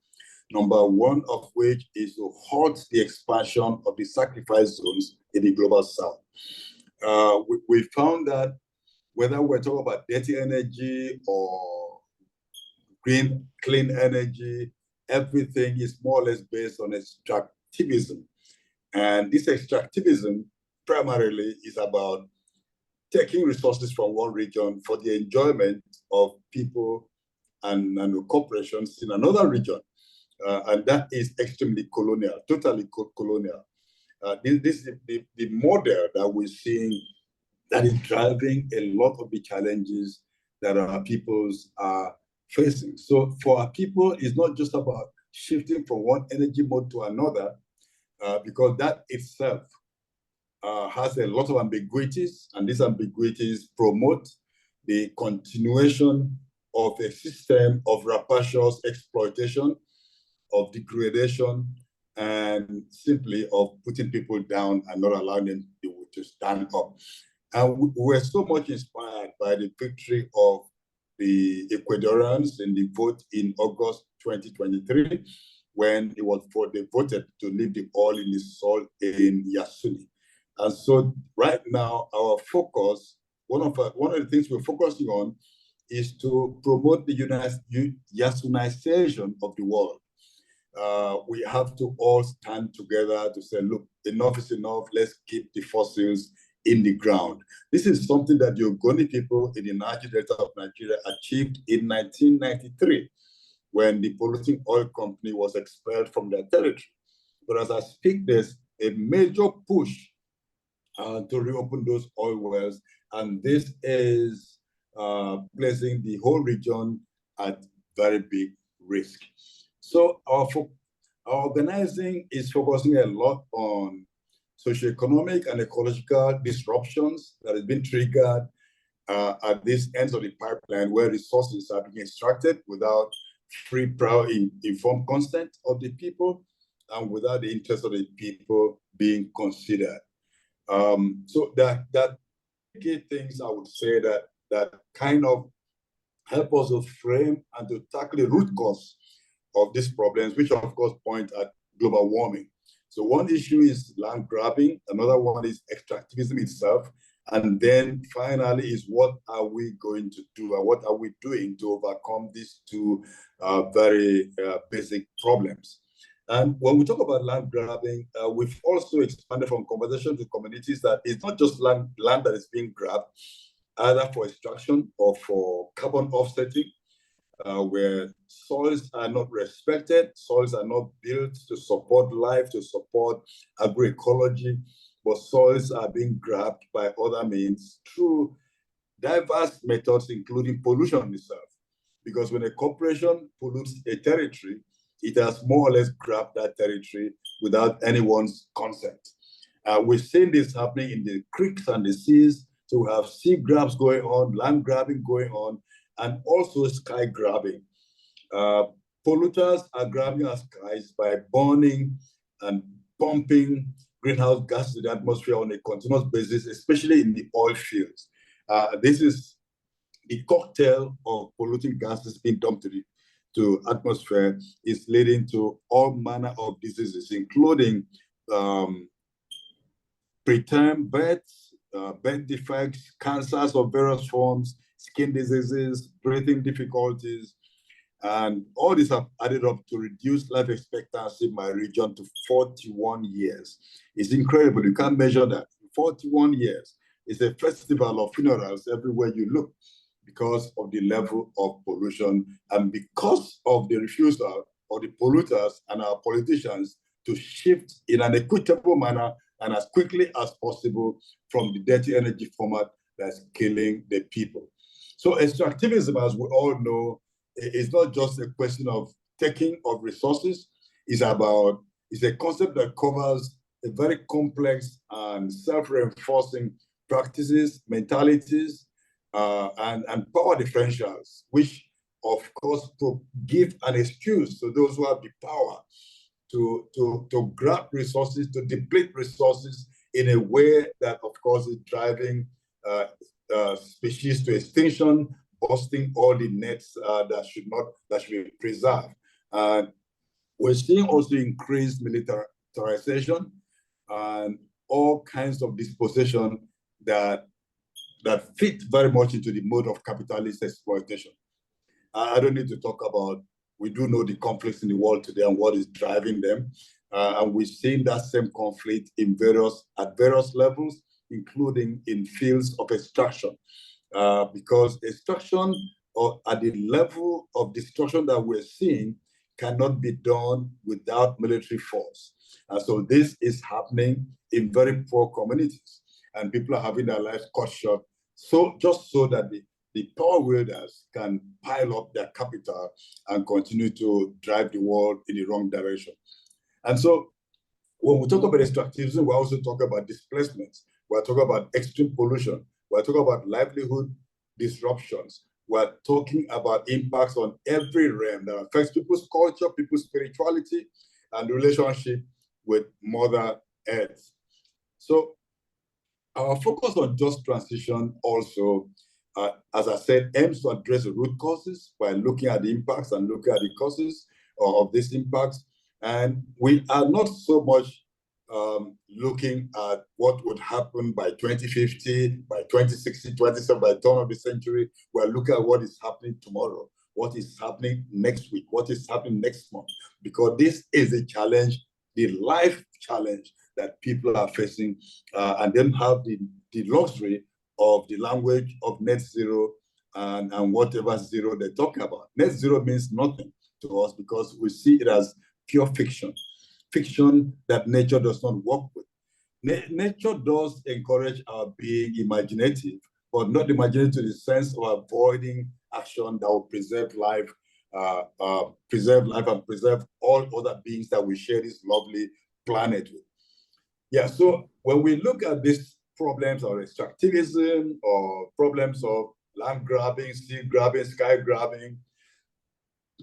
Number one of which is to halt the expansion of the sacrifice zones in the Global South. We found that whether we're talking about dirty energy or clean energy, everything is more or less based on extractivism. And this extractivism primarily is about taking resources from one region for the enjoyment of people and corporations in another region. And that is extremely colonial, totally colonial. This is the model that we're seeing that is driving a lot of the challenges that our peoples are facing. So for our people, it's not just about shifting from one energy mode to another, because that itself has a lot of ambiguities, and these ambiguities promote the continuation of a system of rapacious exploitation, of degradation, and simply of putting people down and not allowing them to stand up. And we were so much inspired by the victory of the Ecuadorians in the vote in August 2023, when they voted to leave the oil in the soil in Yasuni. And so right now, our focus, one of the things we're focusing on is to promote the Yasunization of the world. We have to all stand together to say, look, enough is enough. Let's keep the fossils in the ground. This is something that the Ogoni people in the Niger Delta of Nigeria achieved in 1993, when the polluting oil company was expelled from their territory. But as I speak, there's a major push to reopen those oil wells, and this is placing the whole region at very big risk. So our organizing is focusing a lot on socioeconomic and ecological disruptions that have been triggered at these ends of the pipeline, where resources are being extracted without free, prior, informed consent of the people, and without the interest of the people being considered. So that key things I would say that kind of help us to frame and to tackle the root cause of these problems, which of course point at global warming. So one issue is land grabbing, another one is extractivism itself, and then finally is what are we going to do, and what are we doing to overcome these two very basic problems. And when we talk about land grabbing, we've also expanded from conversation to communities that it's not just land that is being grabbed, either for extraction or for carbon offsetting, where soils are not respected, soils are not built to support life, to support agroecology, but soils are being grabbed by other means through diverse methods, including pollution itself. Because when a corporation pollutes a territory, it has more or less grabbed that territory without anyone's consent. We've seen this happening in the creeks and the seas. So we have sea grabs going on, land grabbing going on, and also sky grabbing. Polluters are grabbing our skies by burning and pumping greenhouse gases in the atmosphere on a continuous basis, especially in the oil fields. This is the cocktail of polluting gases being dumped to atmosphere is leading to all manner of diseases, including preterm births, birth defects, cancers of various forms, skin diseases, breathing difficulties, and all these have added up to reduce life expectancy in my region to 41 years. It's incredible. You can't measure that. 41 years. It's a festival of funerals everywhere you look because of the level of pollution and because of the refusal of the polluters and our politicians to shift in an equitable manner and as quickly as possible from the dirty energy format that's killing the people. So extractivism, as we all know, is not just a question of taking of resources. It's a concept that covers a very complex and self-reinforcing practices, mentalities, and power differentials, which of course give an excuse to those who have the power to grab resources, to deplete resources in a way that of course is driving species to extinction, busting all the nets that should be preserved. We're seeing also increased militarization and all kinds of disposition that fit very much into the mode of capitalist exploitation. I don't need to talk about, we do know the conflicts in the world today and what is driving them. And we've seen that same conflict at various levels, including in fields of extraction. Because extraction or at the level of destruction that we're seeing cannot be done without military force. And so this is happening in very poor communities, and people are having their lives cut short. So just so that the power wielders can pile up their capital and continue to drive the world in the wrong direction. And so when we talk about extractivism, we also talk about displacements. We're talking about extreme pollution. We're talking about livelihood disruptions. We're talking about impacts on every realm that affects people's culture, people's spirituality, and relationship with Mother Earth. So our focus on just transition also, as I said, aims to address the root causes by looking at the impacts and looking at the causes of these impacts. And we are not so much looking at what would happen by 2050, by 2060, 27, by the turn of the century. We're looking at what is happening tomorrow, what is happening next week, what is happening next month, because this is a challenge, the life challenge that people are facing, and then have the luxury of the language of net zero and whatever zero they're talking about. Net zero means nothing to us because we see it as pure fiction that nature does not work with. Nature does encourage our being imaginative, but not imaginative in the sense of avoiding action that will preserve life and preserve all other beings that we share this lovely planet with. Yeah, so when we look at these problems of extractivism or problems of land grabbing, sea grabbing, sky grabbing,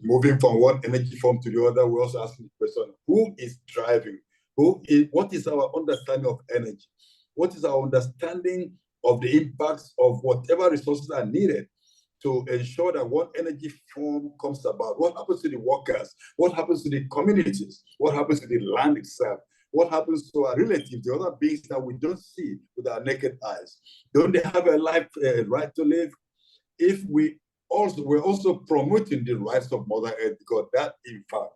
moving from one energy form to the other, we also ask the question, who is driving? What is our understanding of energy? What is our understanding of the impacts of whatever resources are needed to ensure that one energy form comes about? What happens to the workers? What happens to the communities? What happens to the land itself? What happens to our relatives, the other beings that we don't see with our naked eyes? Don't they have a life, right to live? If we're also promoting the rights of Mother Earth, because that, in fact,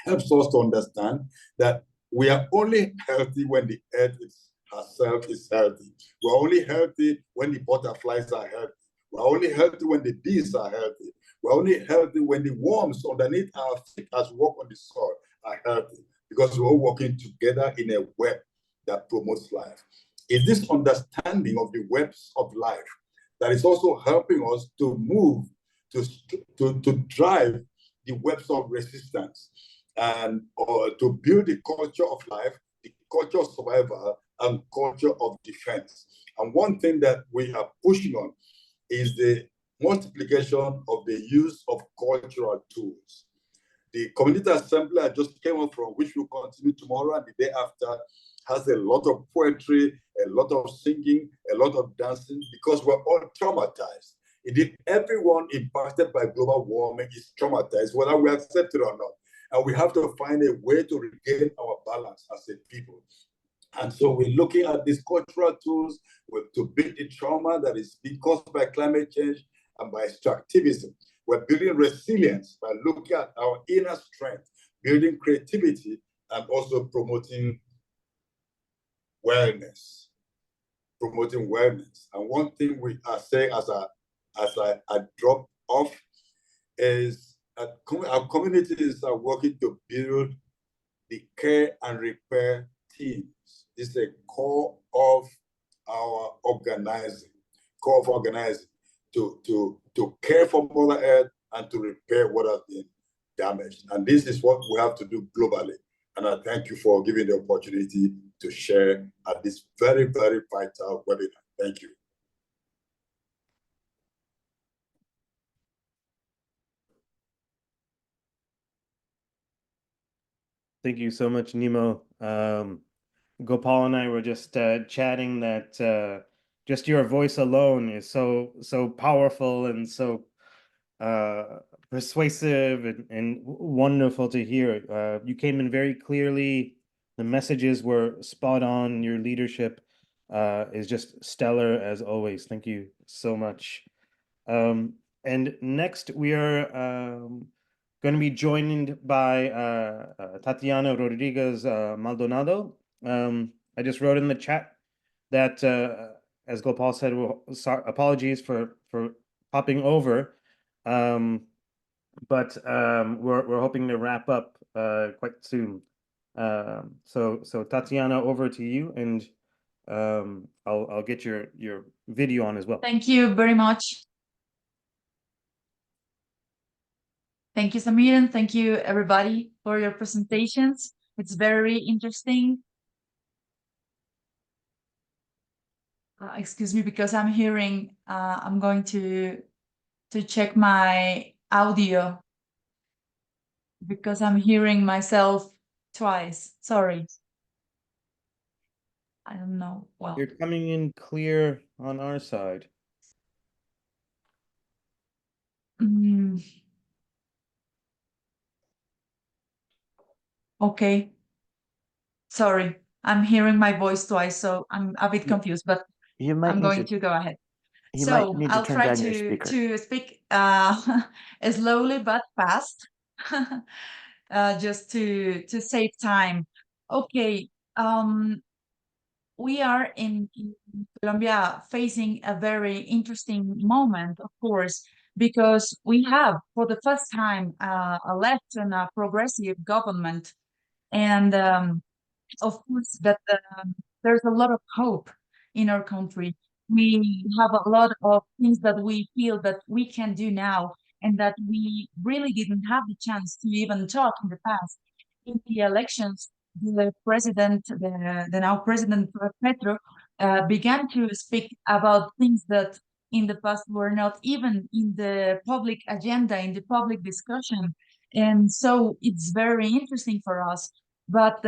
helps us to understand that we are only healthy when the Earth herself is healthy. We're only healthy when the butterflies are healthy. We're only healthy when the bees are healthy. We're only healthy when the worms underneath our feet as we walk on the soil are healthy, because we're all working together in a web that promotes life. It's this understanding of the webs of life that is also helping us to move, to drive the webs of resistance and to build the culture of life, the culture of survival, and culture of defense. And one thing that we are pushing on is the multiplication of the use of cultural tools. The community assembly I just came up from, which will continue tomorrow and the day after, has a lot of poetry, a lot of singing, a lot of dancing, because we're all traumatized. Indeed, everyone impacted by global warming is traumatized, whether we accept it or not. And we have to find a way to regain our balance as a people. And so we're looking at these cultural tools to beat the trauma that is being caused by climate change and by extractivism. We're building resilience by looking at our inner strength, building creativity, and also promoting wellness. And one thing we are saying as I drop off is our communities are working to build the care and repair teams. This is a core of our organizing, to care for Mother Earth and to repair what has been damaged. And this is what we have to do globally. And I thank you for giving the opportunity to share at this very, very vital webinar. Thank you. Thank you so much, Nemo. Gopal and I were just chatting that just your voice alone is so powerful and so persuasive and wonderful to hear. You came in very clearly. The messages were spot on. Your leadership is just stellar as always. Thank you so much. And next we are going to be joined by Tatiana Rodriguez Maldonado. I just wrote in the chat that, as Gopal said, apologies for popping over, but we're hoping to wrap up quite soon. So Tatiana, over to you, and I'll get your video on as well. Thank you very much. Thank you, Samir, and thank you, everybody, for your presentations. It's very interesting. Excuse me, because I'm hearing, I'm going to check my audio because I'm hearing myself twice. Sorry. I don't know. Well, You're coming in clear on our side. Okay. Sorry, I'm hearing my voice twice, so I'm a bit confused, but You might I'm need going to to go ahead. you might So need to I'll turn try down your speaker. to speak slowly but fast, just to save time. Okay, we are in Colombia facing a very interesting moment, of course, because we have for the first time a left and a progressive government, and of course that there's a lot of hope in our country. We have a lot of things that we feel that we can do now and that we really didn't have the chance to even talk in the past. In the elections, the now president Petro, began to speak about things that in the past were not even in the public agenda, in the public discussion. And so it's very interesting for us. But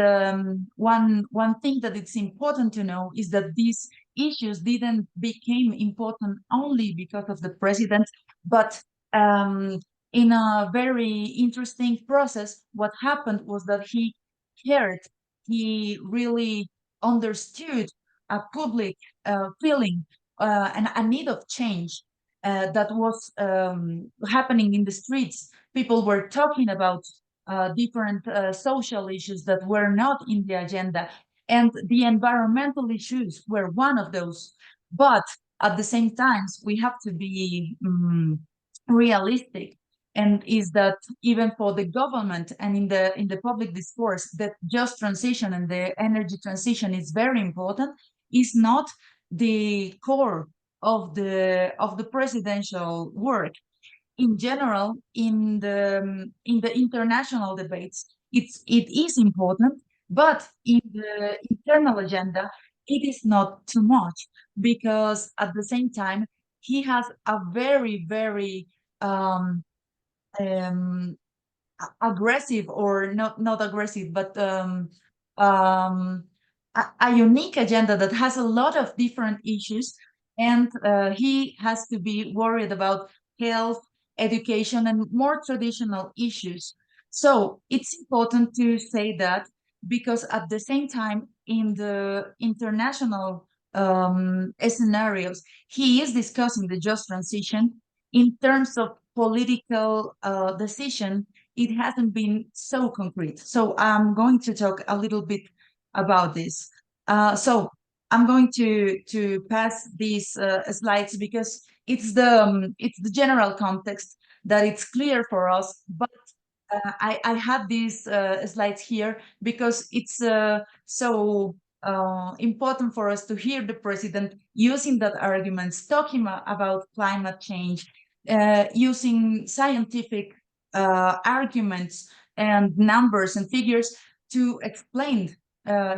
one thing that it's important to know is that these issues didn't become important only because of the president, but in a very interesting process, what happened was that he heard, he really understood a public feeling and a need of change that was happening in the streets. People were talking about different social issues that were not in the agenda, and the environmental issues were one of those. But at the same time, we have to be realistic, and is that even for the government and in the public discourse, that just transition and the energy transition is very important, is not the core of the presidential work. In general, in the international debates, it is important, but in the internal agenda, it is not too much, because at the same time, he has a very um, um, aggressive, or not aggressive, but a unique agenda that has a lot of different issues, and he has to be worried about health, education, and more traditional issues. So it's important to say that, because at the same time, in the international scenarios, he is discussing the just transition. In terms of political decision, it hasn't been so concrete. So I'm going to talk a little bit about this. So I'm going to pass these slides, because it's the general context that it's clear for us. But I had these slides here because it's so important for us to hear the president using that arguments, talking about climate change, using scientific arguments and numbers and figures to explain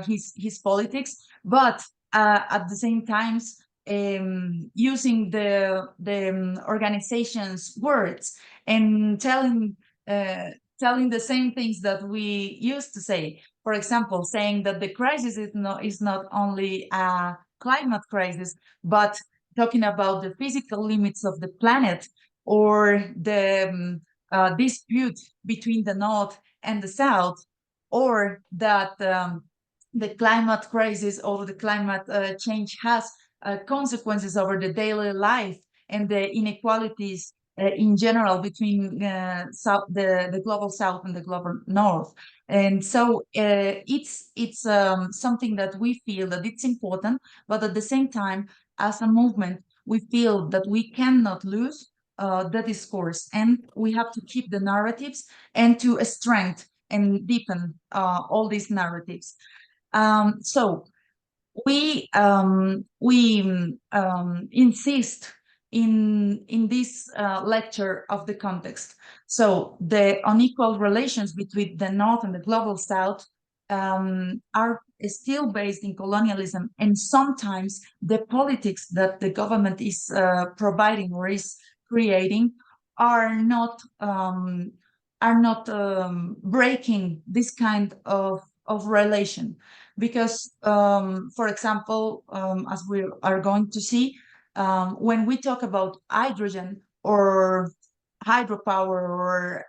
his politics, but at the same time using the organization's words and telling the same things that we used to say. For example, saying that the crisis is not only a climate crisis, but talking about the physical limits of the planet, or the dispute between the North and the South, or that the climate crisis or the climate change has consequences over the daily life and the inequalities in general between the global South and the global North. And so it's something that we feel that it's important, but at the same time, as a movement, we feel that we cannot lose the discourse, and we have to keep the narratives and to strengthen and deepen all these narratives. So we insist in this lecture of the context. So the unequal relations between the North and the global South are still based in colonialism, and sometimes the politics that the government is providing or is creating are not breaking this kind of relation, because for example, as we are going to see, when we talk about hydrogen or hydropower or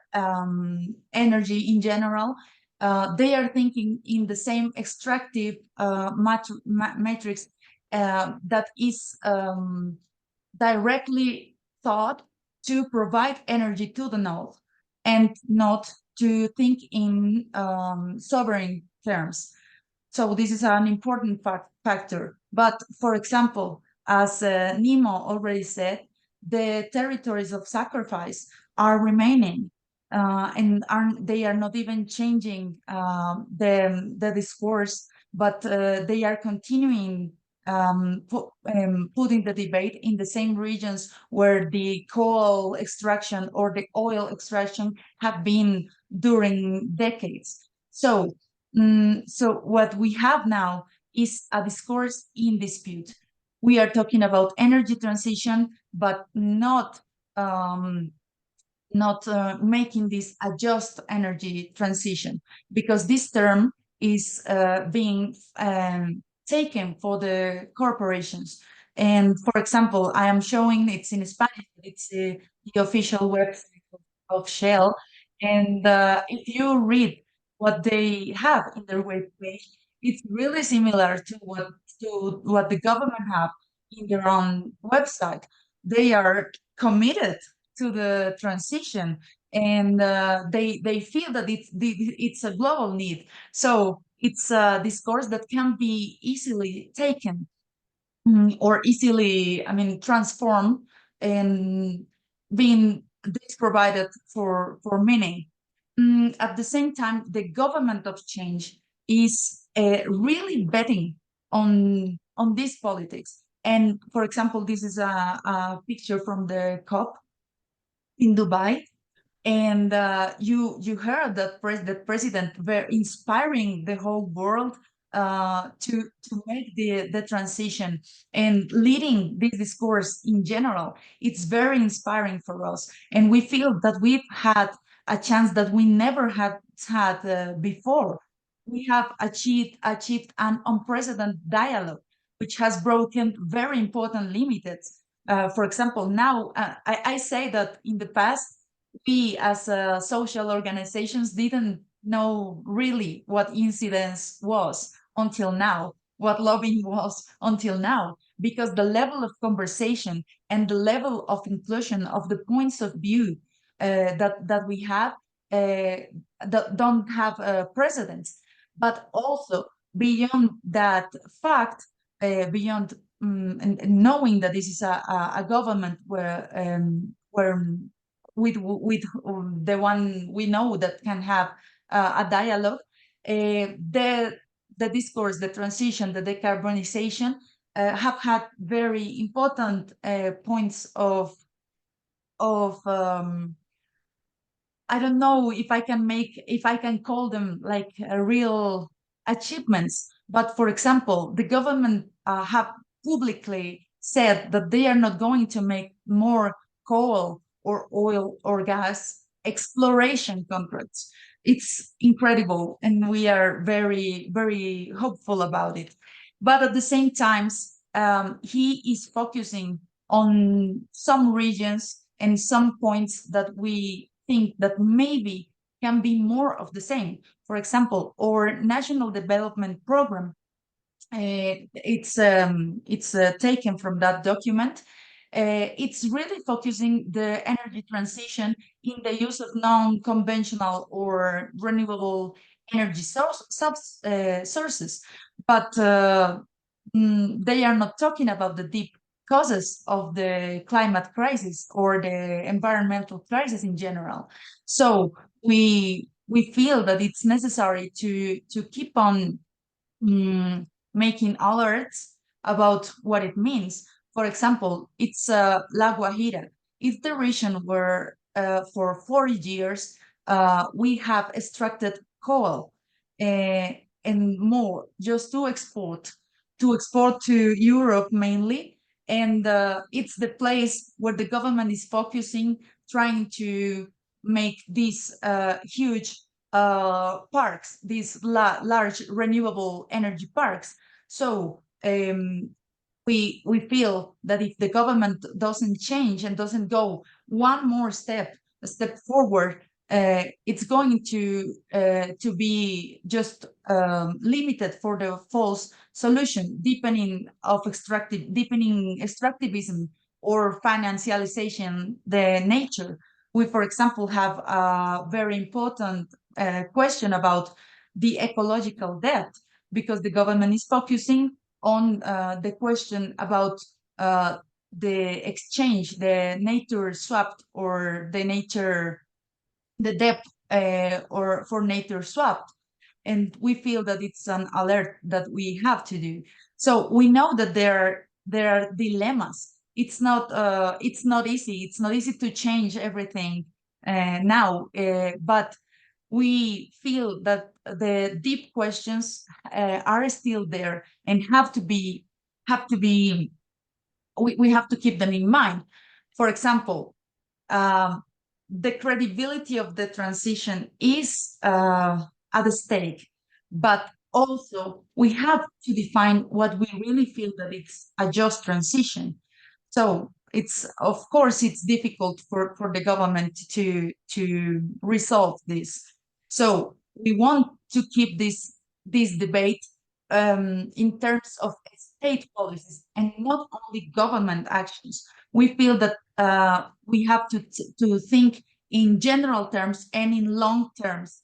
energy in general, they are thinking in the same extractive matrix that is directly thought to provide energy to the North, and not to think in sovereign terms. So this is an important factor. But for example, as Nemo already said, the territories of sacrifice are remaining, and they are not even changing the discourse, but they are continuing putting the debate in the same regions where the coal extraction or the oil extraction have been during decades. So what we have now is a discourse in dispute. We are talking about energy transition, but not making this a just energy transition, because this term is being taken for the corporations. And for example, I am showing, it's in Spanish, it's the official website of Shell. And if you read what they have in their webpage, it's really similar to what the government have in their own website. They are committed to the transition, and they feel that it's a global need. So it's a discourse that can be easily taken, or easily, I mean, transformed and being provided for meaning. At the same time, the government of change is really betting on these politics. And for example, this is a picture from the COP in Dubai, and you heard that the president were inspiring the whole world to make the transition and leading this discourse in general. It's very inspiring for us, and we feel that we've had a chance that we never had before. We have achieved an unprecedented dialogue, which has broken very important limits. For example, now I say that in the past, we as social organizations didn't know really what incidence was until now, what lobbying was until now, because the level of conversation and the level of inclusion of the points of view that we have that don't have precedence. But also beyond that fact, beyond and knowing that this is a government where with the one we know that can have a dialogue, the discourse, the transition, the decarbonization have had very important points of I don't know if I can call them like real achievements. But for example, the government have publicly said that they are not going to make more coal or oil or gas exploration contracts. It's incredible, and we are very, very hopeful about it. But at the same time, he is focusing on some regions and some points that we think that maybe can be more of the same. For example, our national development program, it's taken from that document. It's really focusing the energy transition in the use of non-conventional or renewable energy sources, but they are not talking about the deep causes of the climate crisis or the environmental crisis in general. So we feel that it's necessary to keep on making alerts about what it means. For example, it's La Guajira. It's the region where for 40 years we have extracted coal and more just to export to Europe mainly. And it's the place where the government is focusing, trying to make these huge parks, these large renewable energy parks. So we feel that if the government doesn't change and doesn't go one more step, a step forward, it's going to be just limited for the false solution, deepening extractivism or financialization the nature. We, for example, have a very important question about the ecological debt, because the government is focusing on the question about the exchange, the nature swapped, or the debt or for nature swapped. And we feel that it's an alert that we have to do. So we know that there are dilemmas. It's not easy. It's not easy to change everything now, but we feel that the deep questions are still there and have to be we have to keep them in mind. For example, the credibility of the transition is at stake, but also we have to define what we really feel that it's a just transition. So it's, of course, it's difficult for the government to resolve this. So we want to keep this debate in terms of state policies and not only government actions. We feel that we have to think in general terms and in long terms,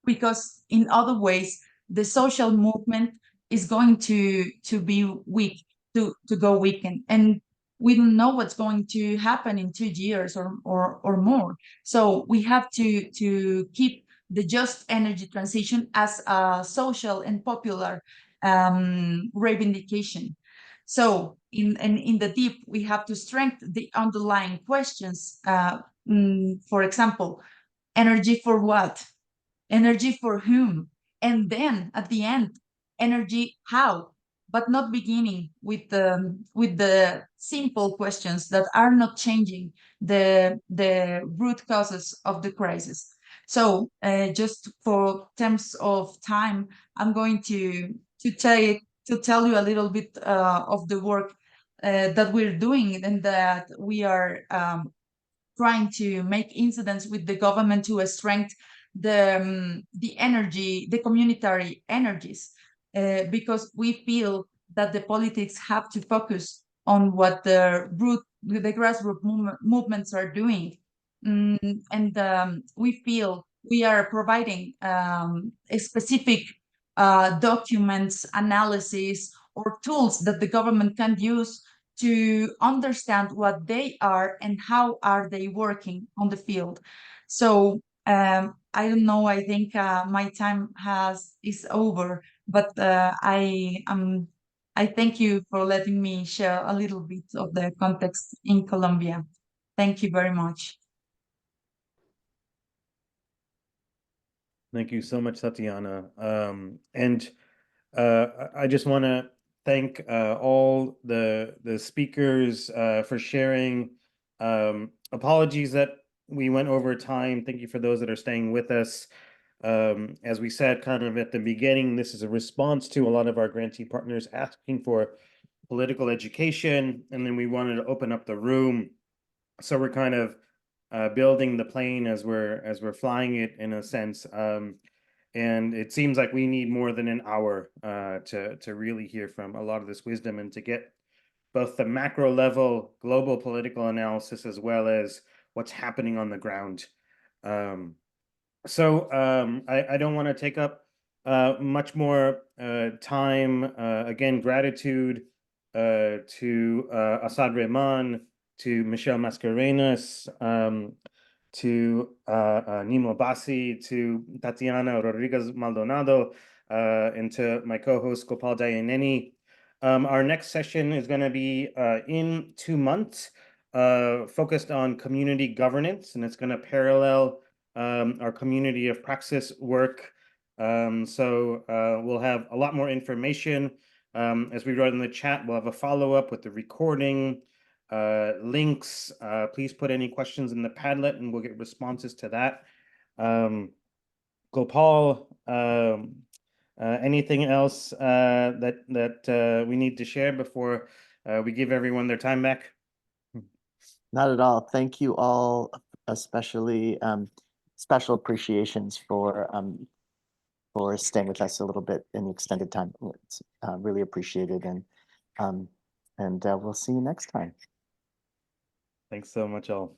because in other ways the social movement is going to be weak, to go weakened, and we don't know what's going to happen in 2 years or more. So we have to keep the just energy transition as a social and popular reivindication. So in the deep, we have to strengthen the underlying questions. For example, energy for what? Energy for whom? And then at the end, energy how? But not beginning with the simple questions that are not changing the root causes of the crisis. So just for terms of time, I'm going to tell you a little bit of the work that we're doing, and that we are trying to make incidents with the government to strengthen the energy, the communitary energies, because we feel that the politics have to focus on what the grassroots movements are doing. And we feel we are providing specific documents, analysis, or tools that the government can use to understand what they are and how are they working on the field. So I don't know, I think my time is over, but I thank you for letting me share a little bit of the context in Colombia. Thank you very much. Thank you so much, Tatiana. And I just want to thank all the speakers for sharing. Apologies that we went over time. Thank you for those that are staying with us. As we said kind of at the beginning, this is a response to a lot of our grantee partners asking for political education, and then we wanted to open up the room. So we're kind of building the plane as we're flying it, in a sense. And it seems like we need more than an hour to really hear from a lot of this wisdom, and to get both the macro level global political analysis as well as what's happening on the ground. So I don't want to take up much more time. Again, gratitude to Asad Rehman, to Michelle Mascarenas, to Nimo Bassi, to Tatiana Rodriguez Maldonado, and to my co-host Gopal Dayaneni. Our next session is going to be in 2 months, focused on community governance, and it's going to parallel our community of praxis work. So we'll have a lot more information. As we wrote in the chat, we'll have a follow-up with the recording, links. Please put any questions in the Padlet and we'll get responses to that. Gopal, anything else that we need to share before we give everyone their time back? Not at all. Thank you all, especially special appreciations for staying with us a little bit in the extended time. It's really appreciated, and we'll see you next time. Thanks so much, all.